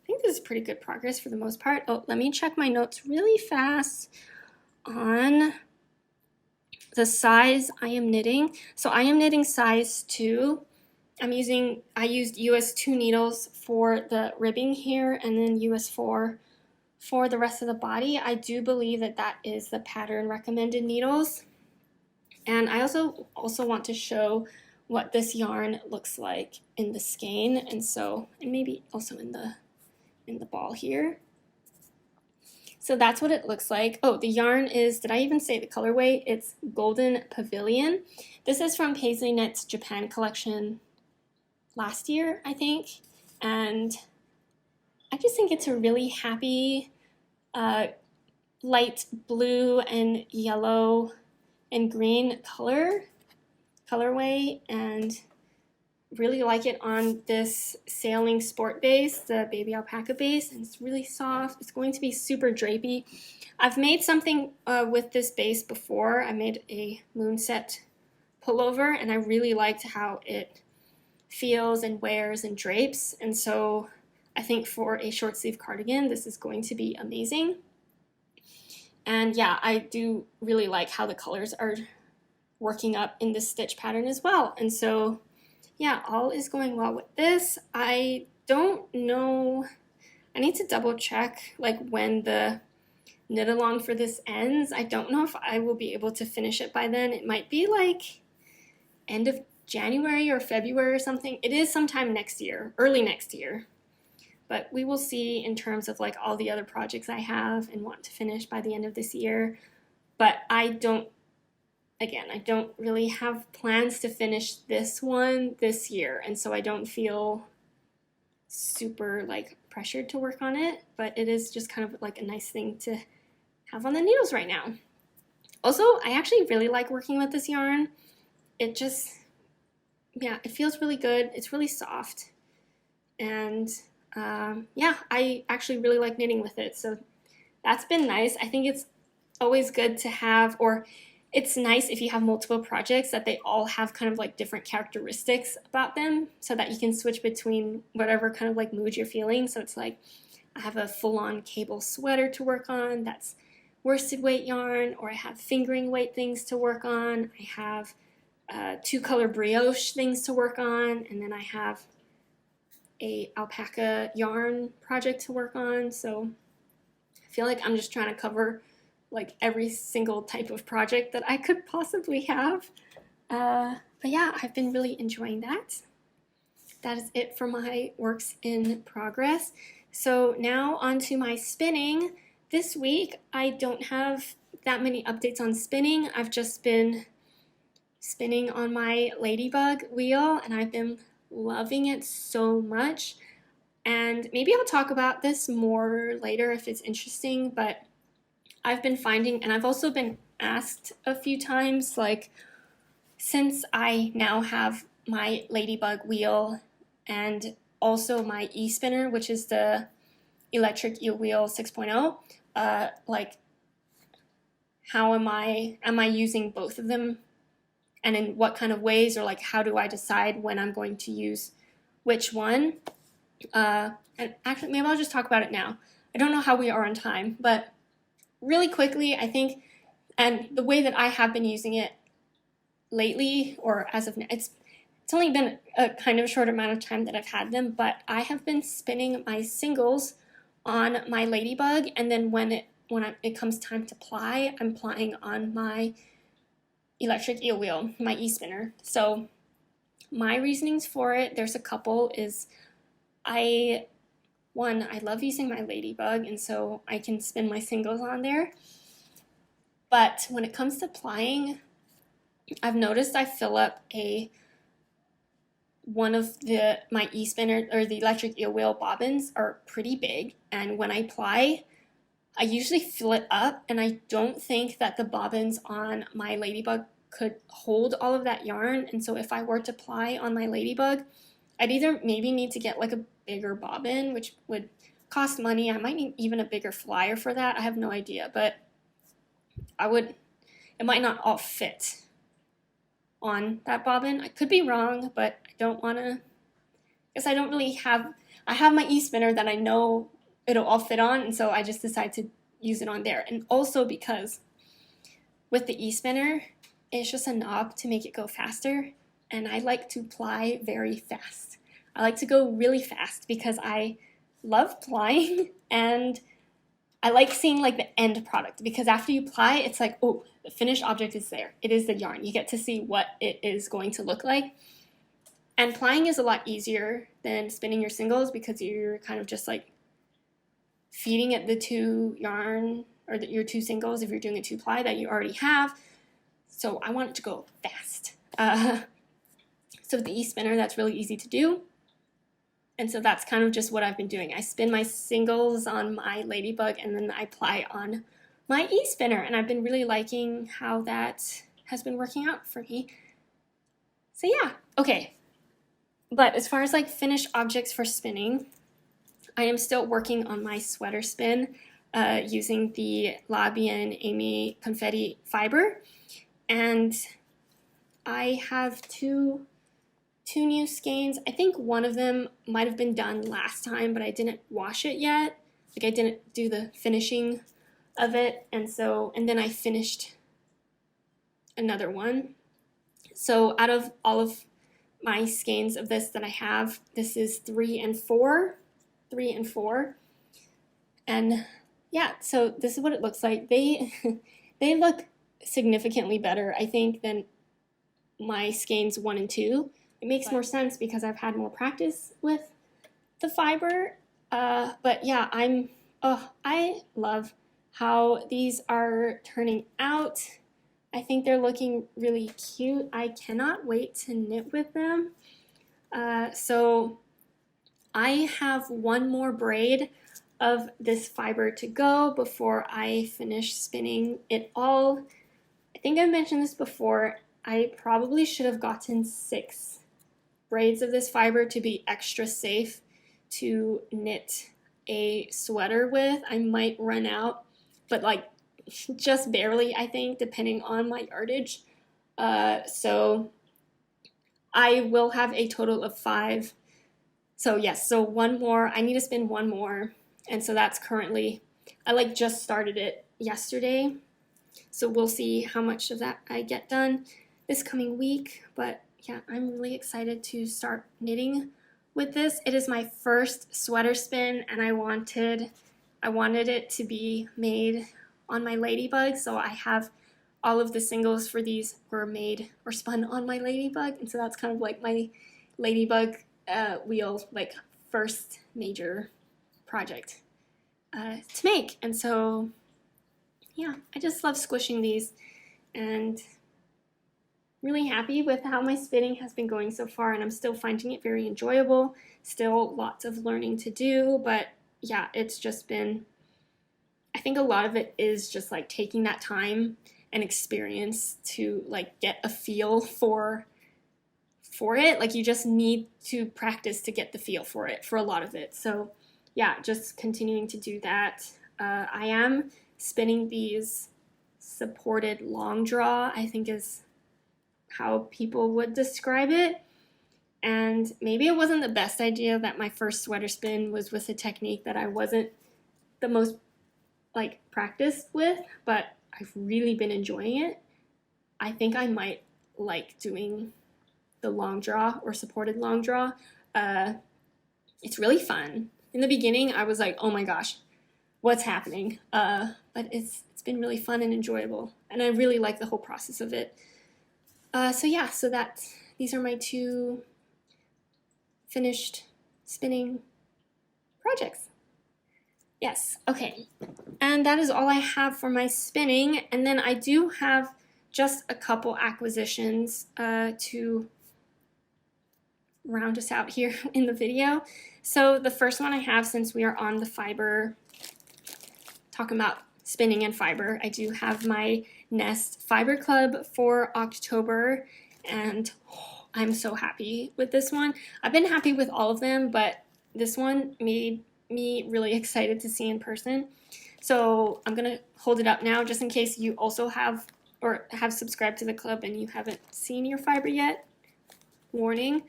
think this is pretty good progress for the most part. Oh, let me check my notes really fast on the size I am knitting. So I am knitting size 2. I used US 2 needles for the ribbing here, and then US 4 for the rest of the body. I do believe that that is the pattern recommended needles. And I also want to show what this yarn looks like in the skein, and maybe also in the ball here. So that's what it looks like. Oh, the yarn is, did I even say the colorway? It's Golden Pavilion. This is from pasleyknits Japan collection last year, I think. And I just think it's a really happy light blue and yellow and green colorway, and really like it on this sailing sport base, the baby alpaca base, and it's really soft. It's going to be super drapey. I've made something with this base before. I made a moonset pullover, and I really liked how it feels and wears and drapes, and so I think for a short sleeve cardigan this is going to be amazing. And yeah, I do really like how the colors are working up in this stitch pattern as well, and so yeah, all is going well with this. I don't know, I need to double check like when the knit along for this ends. I don't know if I will be able to finish it by then. It might be like end of January or February or something. It is sometime next year, early next year. But we will see in terms of like all the other projects I have and want to finish by the end of this year. But I don't really have plans to finish this one this year, and so I don't feel super like pressured to work on it, but it is just kind of like a nice thing to have on the needles right now. Also, I actually really like working with this yarn. It just, yeah, it feels really good. It's really soft, and yeah, I actually really like knitting with it, so that's been nice. I think it's always good to have, or it's nice if you have multiple projects that they all have kind of like different characteristics about them, so that you can switch between whatever kind of like mood you're feeling. So it's like I have a full-on cable sweater to work on that's worsted weight yarn, or I have fingering weight things to work on. I have 2-color brioche things to work on, and then I have a alpaca yarn project to work on. So I feel like I'm just trying to cover like every single type of project that I could possibly have. But yeah, I've been really enjoying that. That is it for my works in progress. So now on to my spinning. This week I don't have that many updates on spinning. I've just been spinning on my ladybug wheel, and I've been loving it so much. And maybe I'll talk about this more later if it's interesting, but I've been finding, and I've also been asked a few times, like, since I now have my ladybug wheel and also my e-spinner, which is the electric eel wheel 6.0, like, how am I using both of them, and in what kind of ways, or like how do I decide when I'm going to use which one? And actually, maybe I'll just talk about it now. I don't know how we are on time, but really quickly, I think, and the way that I have been using it lately, or as of now, it's only been a kind of a short amount of time that I've had them, but I have been spinning my singles on my ladybug, and then when it comes time to ply, I'm plying on my electric eel wheel, my e-spinner. So my reasonings for it, there's a couple, is I love using my ladybug, and so I can spin my singles on there. But when it comes to plying, I've noticed I fill up one of my e-spinner, or the electric eel wheel bobbins are pretty big, and when I ply, I usually fill it up, and I don't think that the bobbins on my ladybug could hold all of that yarn. And so if I were to ply on my ladybug, I'd either maybe need to get like a bigger bobbin, which would cost money. I might need even a bigger flyer for that. I have no idea, but it might not all fit on that bobbin. I could be wrong, but I don't want to, because I don't really have, I have my e-spinner that I know it'll all fit on, and so I just decide to use it on there. And also because with the e-spinner, it's just a knob to make it go faster, and I like to ply very fast. I like to go really fast because I love plying, and I like seeing like the end product, because after you ply, it's like, oh, the finished object is there. It is the yarn. You get to see what it is going to look like. And plying is a lot easier than spinning your singles, because you're kind of just like feeding it the two yarn, or your two singles if you're doing a 2-ply that you already have. So I want it to go fast. So with the e-spinner, that's really easy to do. And so that's kind of just what I've been doing. I spin my singles on my ladybug, and then I ply on my e-spinner. And I've been really liking how that has been working out for me. So yeah, okay. But as far as like finished objects for spinning, I am still working on my sweater spin using the Labian Aimee confetti fiber. And I have two new skeins. I think one of them might have been done last time, but I didn't wash it yet. Like, I didn't do the finishing of it, and then I finished another one. So out of all of my skeins of this that I have, this is 3 and 4. And yeah, so this is what it looks like. They look significantly better, I think, than my skeins 1 and 2. It makes more sense because I've had more practice with the fiber. But yeah, I love how these are turning out. I think they're looking really cute. I cannot wait to knit with them. So I have one more braid of this fiber to go before I finish spinning it all. I think I mentioned this before. I probably should have gotten 6 braids of this fiber to be extra safe to knit a sweater with. I might run out, but like just barely, I think, depending on my yardage. So I will have a total of 5. So yes, so one more. I need to spin one more, and so that's currently, I like just started it yesterday, so we'll see how much of that I get done this coming week. But yeah, I'm really excited to start knitting with this. It is my first sweater spin, and I wanted it to be made on my ladybug, so I have all of the singles for these were made or spun on my ladybug, and so that's kind of like my ladybug wheel, like, first major project to make. And so yeah, I just love squishing these, and really happy with how my spinning has been going so far, and I'm still finding it very enjoyable. Still lots of learning to do, but yeah, it's just been, I think a lot of it is just like taking that time and experience to like get a feel for it. Like, you just need to practice to get the feel for it, for a lot of it. So yeah, just continuing to do that. I am spinning these supported long draw, I think is how people would describe it. And maybe it wasn't the best idea that my first sweater spin was with a technique that I wasn't the most like practiced with, but I've really been enjoying it. I think I might like doing the long draw or supported long draw. It's really fun. In the beginning, I was like, oh my gosh, what's happening? But it's been really fun and enjoyable, and I really like the whole process of it. So yeah, so these are my 2 finished spinning projects. Yes, okay. And that is all I have for my spinning. And then I do have just a couple acquisitions to round us out here in the video. So the first one I have, since we are on the fiber, talking about spinning and fiber, I do have my Nest Fiber Club for October, and I'm so happy with this one. I've been happy with all of them, but this one made me really excited to see in person. So I'm gonna hold it up now just in case you also have subscribed to the club and you haven't seen your fiber yet. Warning.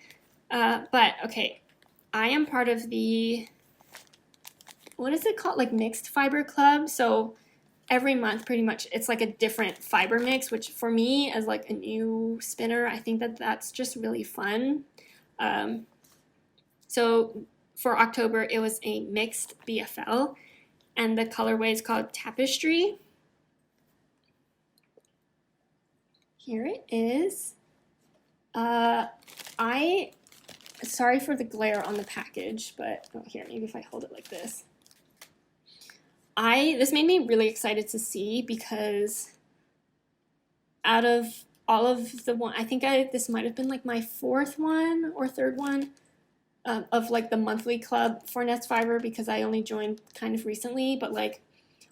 But okay, I am part of the, what is it called, like mixed fiber club. So every month pretty much it's like a different fiber mix, which for me as like a new spinner, I think that that's just really fun. So for October it was a mixed BFL, and the colorway is called Tapestry. Here it is. Sorry for the glare on the package, but here, maybe if I hold it like this. This made me really excited to see, because out of all of the one, I think this might have been like my 4th one or 3rd one of like the monthly club for Nest Fiber, because I only joined kind of recently, but like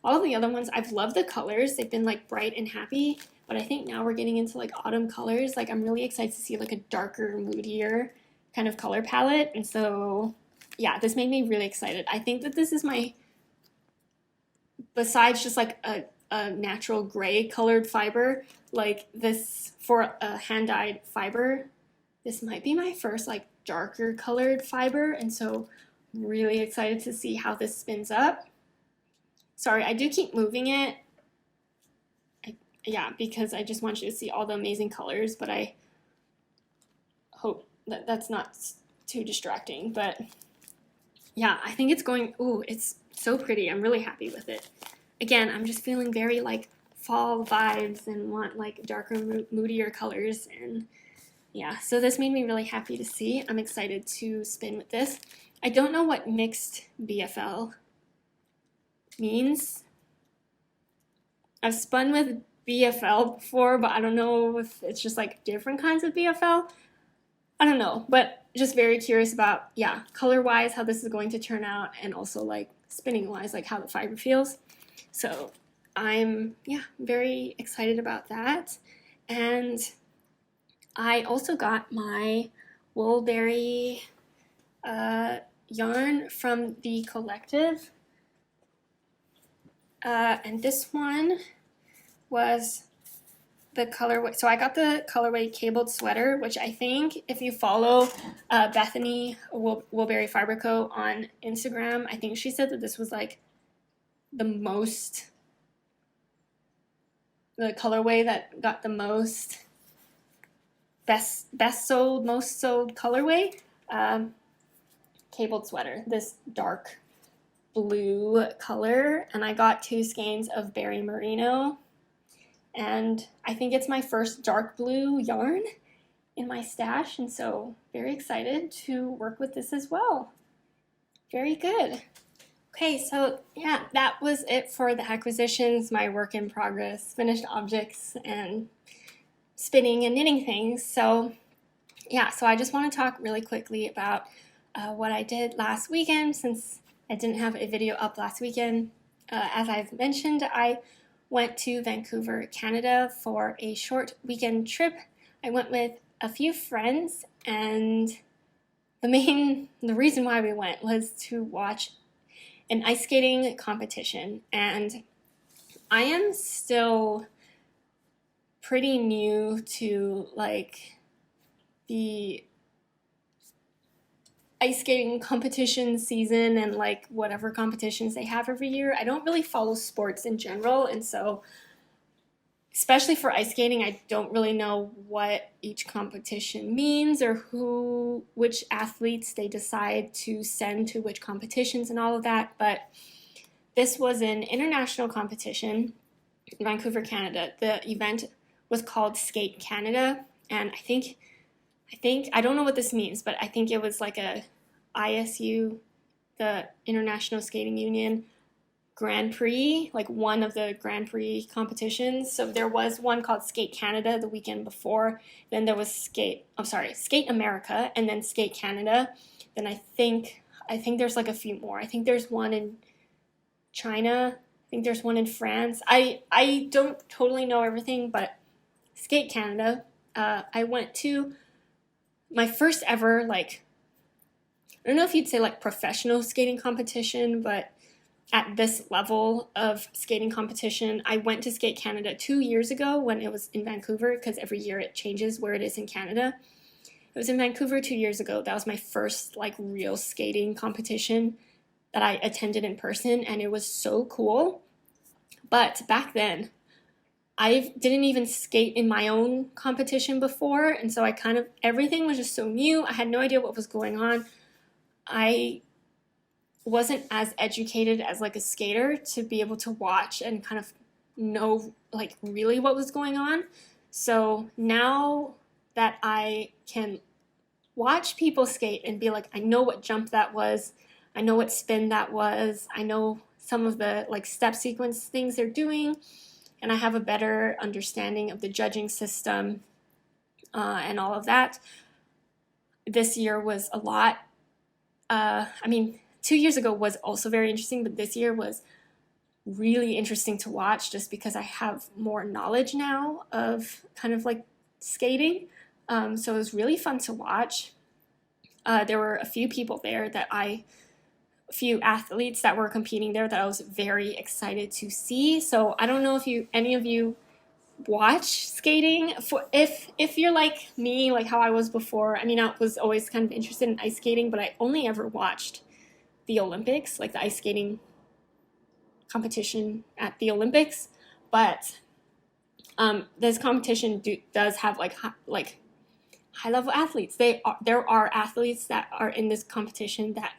all of the other ones, I've loved the colors. They've been like bright and happy, but I think now we're getting into like autumn colors. Like I'm really excited to see like a darker, moodier kind of color palette. And so yeah, this made me really excited. I think that this is my, besides just like a natural gray colored fiber, like this for a hand-dyed fiber, this might be my first like darker colored fiber. And so I'm really excited to see how this spins up. Sorry, I do keep moving it. Yeah, because I just want you to see all the amazing colors, but I hope that that's not too distracting. But yeah, I think it's going, ooh, it's so pretty. I'm really happy with it. Again, I'm just feeling very like fall vibes and want like darker, moodier colors. And yeah, so this made me really happy to see. I'm excited to spin with this. I don't know what mixed BFL means. I've spun with BFL before, but I don't know if it's just like different kinds of BFL. I don't know, but just very curious about, yeah, color-wise, how this is going to turn out, and also like spinning-wise, like how the fiber feels. So I'm, yeah, very excited about that. And I also got my Woolberry yarn from the collective. And this one was the colorway. So I got the colorway Cabled Sweater, which I think if you follow Bethany Woolberry Fiber Co. on Instagram, I think she said that this was like the colorway that got the most most sold colorway. Cabled Sweater, this dark blue color, and I got 2 skeins of Berry Merino, and I think it's my first dark blue yarn in my stash, and so very excited to work with this as well. Very good. Okay, so yeah, that was it for the acquisitions, my work in progress, finished objects, and spinning and knitting things. So yeah, so I just want to talk really quickly about what I did last weekend, since I didn't have a video up last weekend. As I've mentioned, I went to Vancouver, Canada for a short weekend trip. I went with a few friends, and the reason why we went was to watch an ice skating competition. And I am still pretty new to like the ice skating competition season and like whatever competitions they have every year. I don't really follow sports in general, and so especially for ice skating, I don't really know what each competition means or which athletes they decide to send to which competitions and all of that. But this was an international competition in Vancouver, Canada. The event was called Skate Canada, and I think I don't know what this means, but I think it was like a ISU, the International Skating Union Grand Prix, like one of the Grand Prix competitions. So there was one called Skate Canada the weekend before. Then there was Skate America, and then Skate Canada. Then I think there's like a few more. I think there's one in China. I think there's one in France. I don't totally know everything, but Skate Canada. I went to my first ever, like, I don't know if you'd say like professional skating competition, but at this level of skating competition, I went to Skate Canada 2 years ago when it was in Vancouver, because every year it changes where it is in Canada. It was in Vancouver 2 years ago. That was my first like real skating competition that I attended in person, and it was so cool. But back then, I didn't even skate in my own competition before, and so everything was just so new. I had no idea what was going on. I wasn't as educated as like a skater to be able to watch and kind of know like really what was going on. So now that I can watch people skate and be like, I know what jump that was, I know what spin that was, I know some of the like step sequence things they're doing, and I have a better understanding of the judging system and all of that. This year was a lot. 2 years ago was also very interesting, but this year was really interesting to watch just because I have more knowledge now of kind of like skating. So it was really fun to watch. There were a few people there a few athletes that were competing there that I was very excited to see. So I don't know if any of you watch skating. If you're like me, like how I was before, I was always kind of interested in ice skating, but I only ever watched the Olympics, like the ice skating competition at the Olympics. But this competition does have like high level athletes. There are athletes that are in this competition that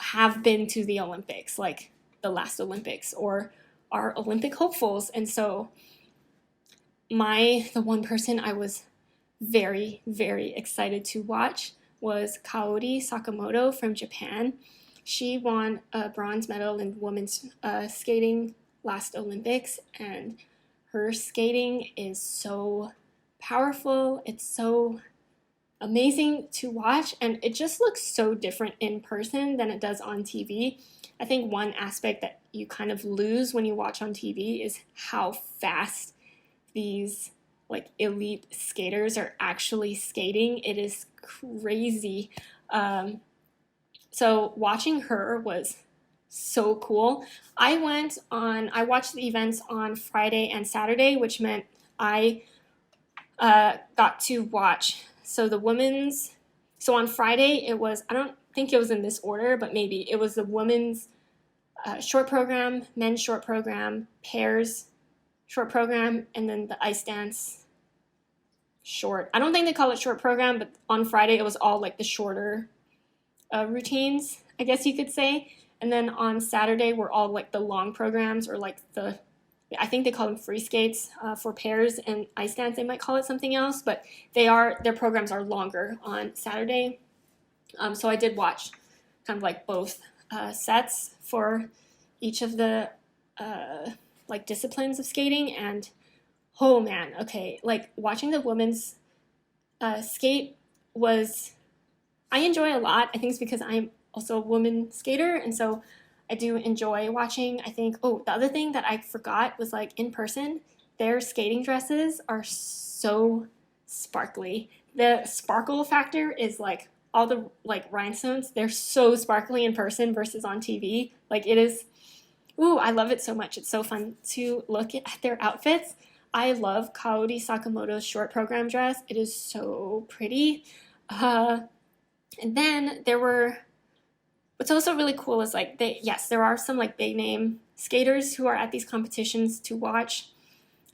have been to the Olympics, like the last Olympics, or are Olympic hopefuls. And so the one person I was very, very excited to watch was Kaori Sakamoto from Japan. She won a bronze medal in women's skating last Olympics, and her skating is so powerful. It's so amazing to watch, and it just looks so different in person than it does on TV. I think one aspect that you kind of lose when you watch on TV is how fast these like elite skaters are actually skating. It is crazy. So watching her was so cool. I watched the events on Friday and Saturday, which meant I got to watch. So on Friday it was, I don't think it was in this order, but maybe it was the women's short program, men's short program, pairs short program, and then the ice dance short. I don't think they call it short program, but on Friday it was all like the shorter routines, I guess you could say. And then on Saturday were all like the long programs, or like I think they call them free skates for pairs, and ice dance they might call it something else, but their programs are longer on Saturday. So I did watch kind of like both sets for each of the like disciplines of skating, and oh man, okay, like watching the women's skate I enjoy a lot. I think it's because I'm also a woman skater, and so I do enjoy watching. I think, the other thing that I forgot was like in person, their skating dresses are so sparkly. The sparkle factor is like all the like rhinestones, they're so sparkly in person versus on TV. Like it is, I love it so much. It's so fun to look at their outfits. I love Kaori Sakamoto's short program dress. It is so pretty. And then what's also really cool is like there are some like big name skaters who are at these competitions to watch,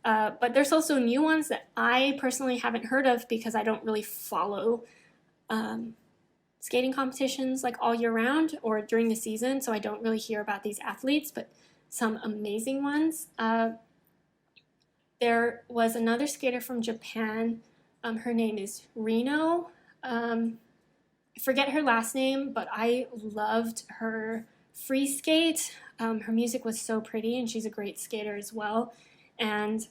but there's also new ones that I personally haven't heard of because I don't really follow skating competitions like all year round or during the season, so I don't really hear about these athletes, but some amazing ones. There was another skater from Japan. Her name is Rino. I forget her last name, but I loved her free skate. Her music was so pretty, and she's a great skater as well. And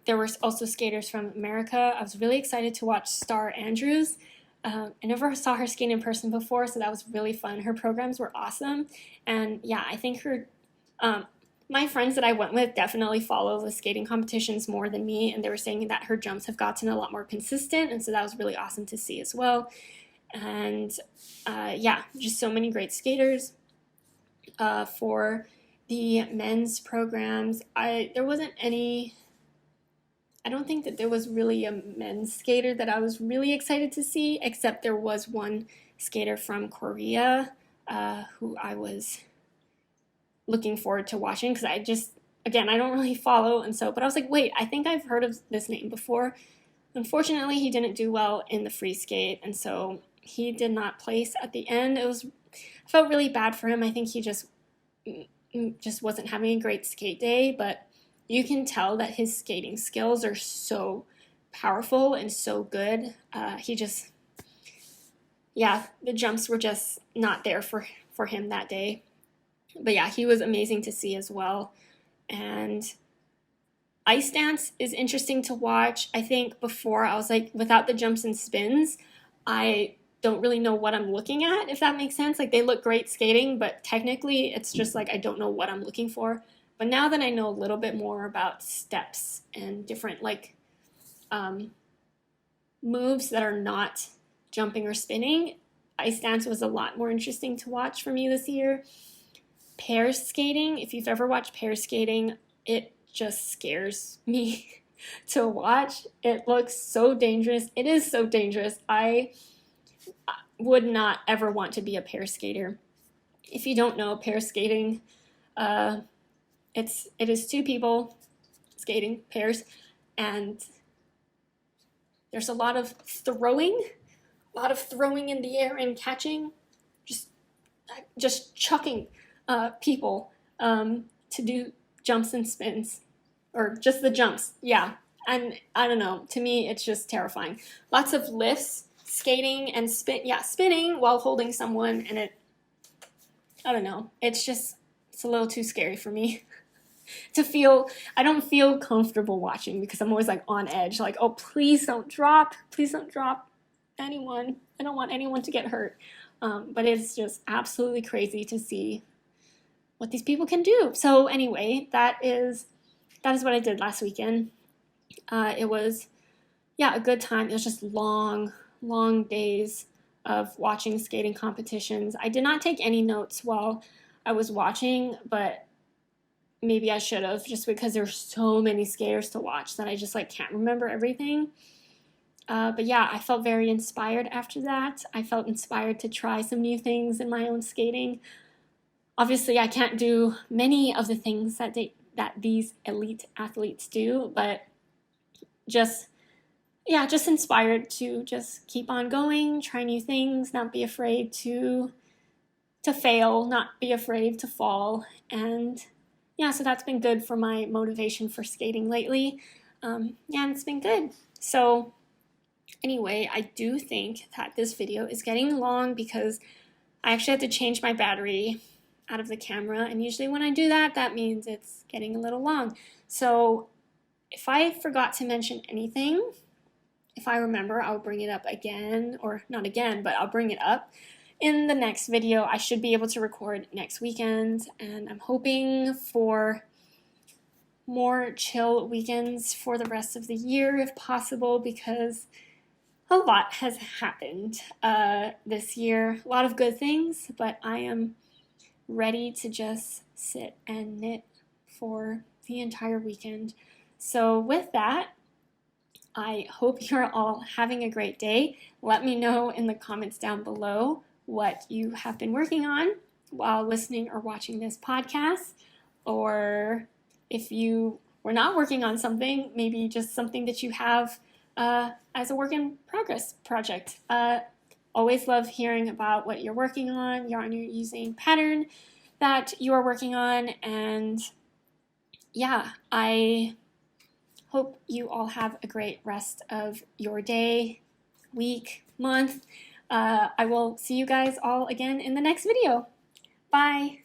there were also skaters from America. I was really excited to watch Star Andrews. I never saw her skate in person before, so that was really fun. Her programs were awesome. And yeah, I think my friends that I went with definitely follow the skating competitions more than me, and they were saying that her jumps have gotten a lot more consistent, and so that was really awesome to see as well. And yeah, just so many great skaters. For the men's programs, there wasn't any. I don't think that there was really a men's skater that I was really excited to see, except there was one skater from Korea who I was looking forward to watching, because I don't really follow, and so, but I was like, wait, I think I've heard of this name before. Unfortunately, he didn't do well in the free skate, and so he did not place at the end. I felt really bad for him. I think he just wasn't having a great skate day, but you can tell that his skating skills are so powerful and so good. The jumps were just not there for him that day. But yeah, he was amazing to see as well. And ice dance is interesting to watch. I think before I was like, without the jumps and spins, I don't really know what I'm looking at, if that makes sense. Like, they look great skating, but technically it's just like I don't know what I'm looking for. But now that I know a little bit more about steps and different moves that are not jumping or spinning, ice dance was a lot more interesting to watch for me this year. Pair skating, if you've ever watched pair skating, it just scares me to watch. It looks so dangerous. It is so dangerous. I would not ever want to be a pair skater. If you don't know, pair skating, it is two people skating pairs, and there's a lot of throwing in the air and catching, just chucking people to do jumps and spins, or just the jumps. Yeah, and I don't know. To me, it's just terrifying. Lots of lifts, skating, and spinning while holding someone, and I don't know. It's a little too scary for me. I don't feel comfortable watching, because I'm always like on edge, like, oh, please don't drop anyone. I don't want anyone to get hurt. But it's just absolutely crazy to see what these people can do. So anyway, that is what I did last weekend. It was, a good time. It was just long days of watching skating competitions. I did not take any notes while I was watching, but maybe I should have, just because there's so many skaters to watch that I just can't remember everything. But yeah, I felt very inspired after that. I felt inspired to try some new things in my own skating. Obviously, I can't do many of the things that these elite athletes do, but just inspired to just keep on going, try new things, not be afraid to fail, not be afraid to fall, and so that's been good for my motivation for skating lately. And it's been good. So anyway, I do think that this video is getting long, because I actually had to change my battery out of the camera, and usually when I do that, that means it's getting a little long. So if I forgot to mention anything, if I remember, I'll bring it up again, or not again, but I'll bring it up in the next video. I should be able to record next weekend, and I'm hoping for more chill weekends for the rest of the year if possible, because a lot has happened this year. A lot of good things, but I am ready to just sit and knit for the entire weekend. So with that, I hope you're all having a great day. Let me know in the comments down below what you have been working on while listening or watching this podcast, or if you were not working on something, maybe just something that you have as a work in progress project. Always love hearing about what you're working on, yarn you're using, pattern that you are working on, and I hope you all have a great rest of your day, week, month. I will see you guys all again in the next video. Bye!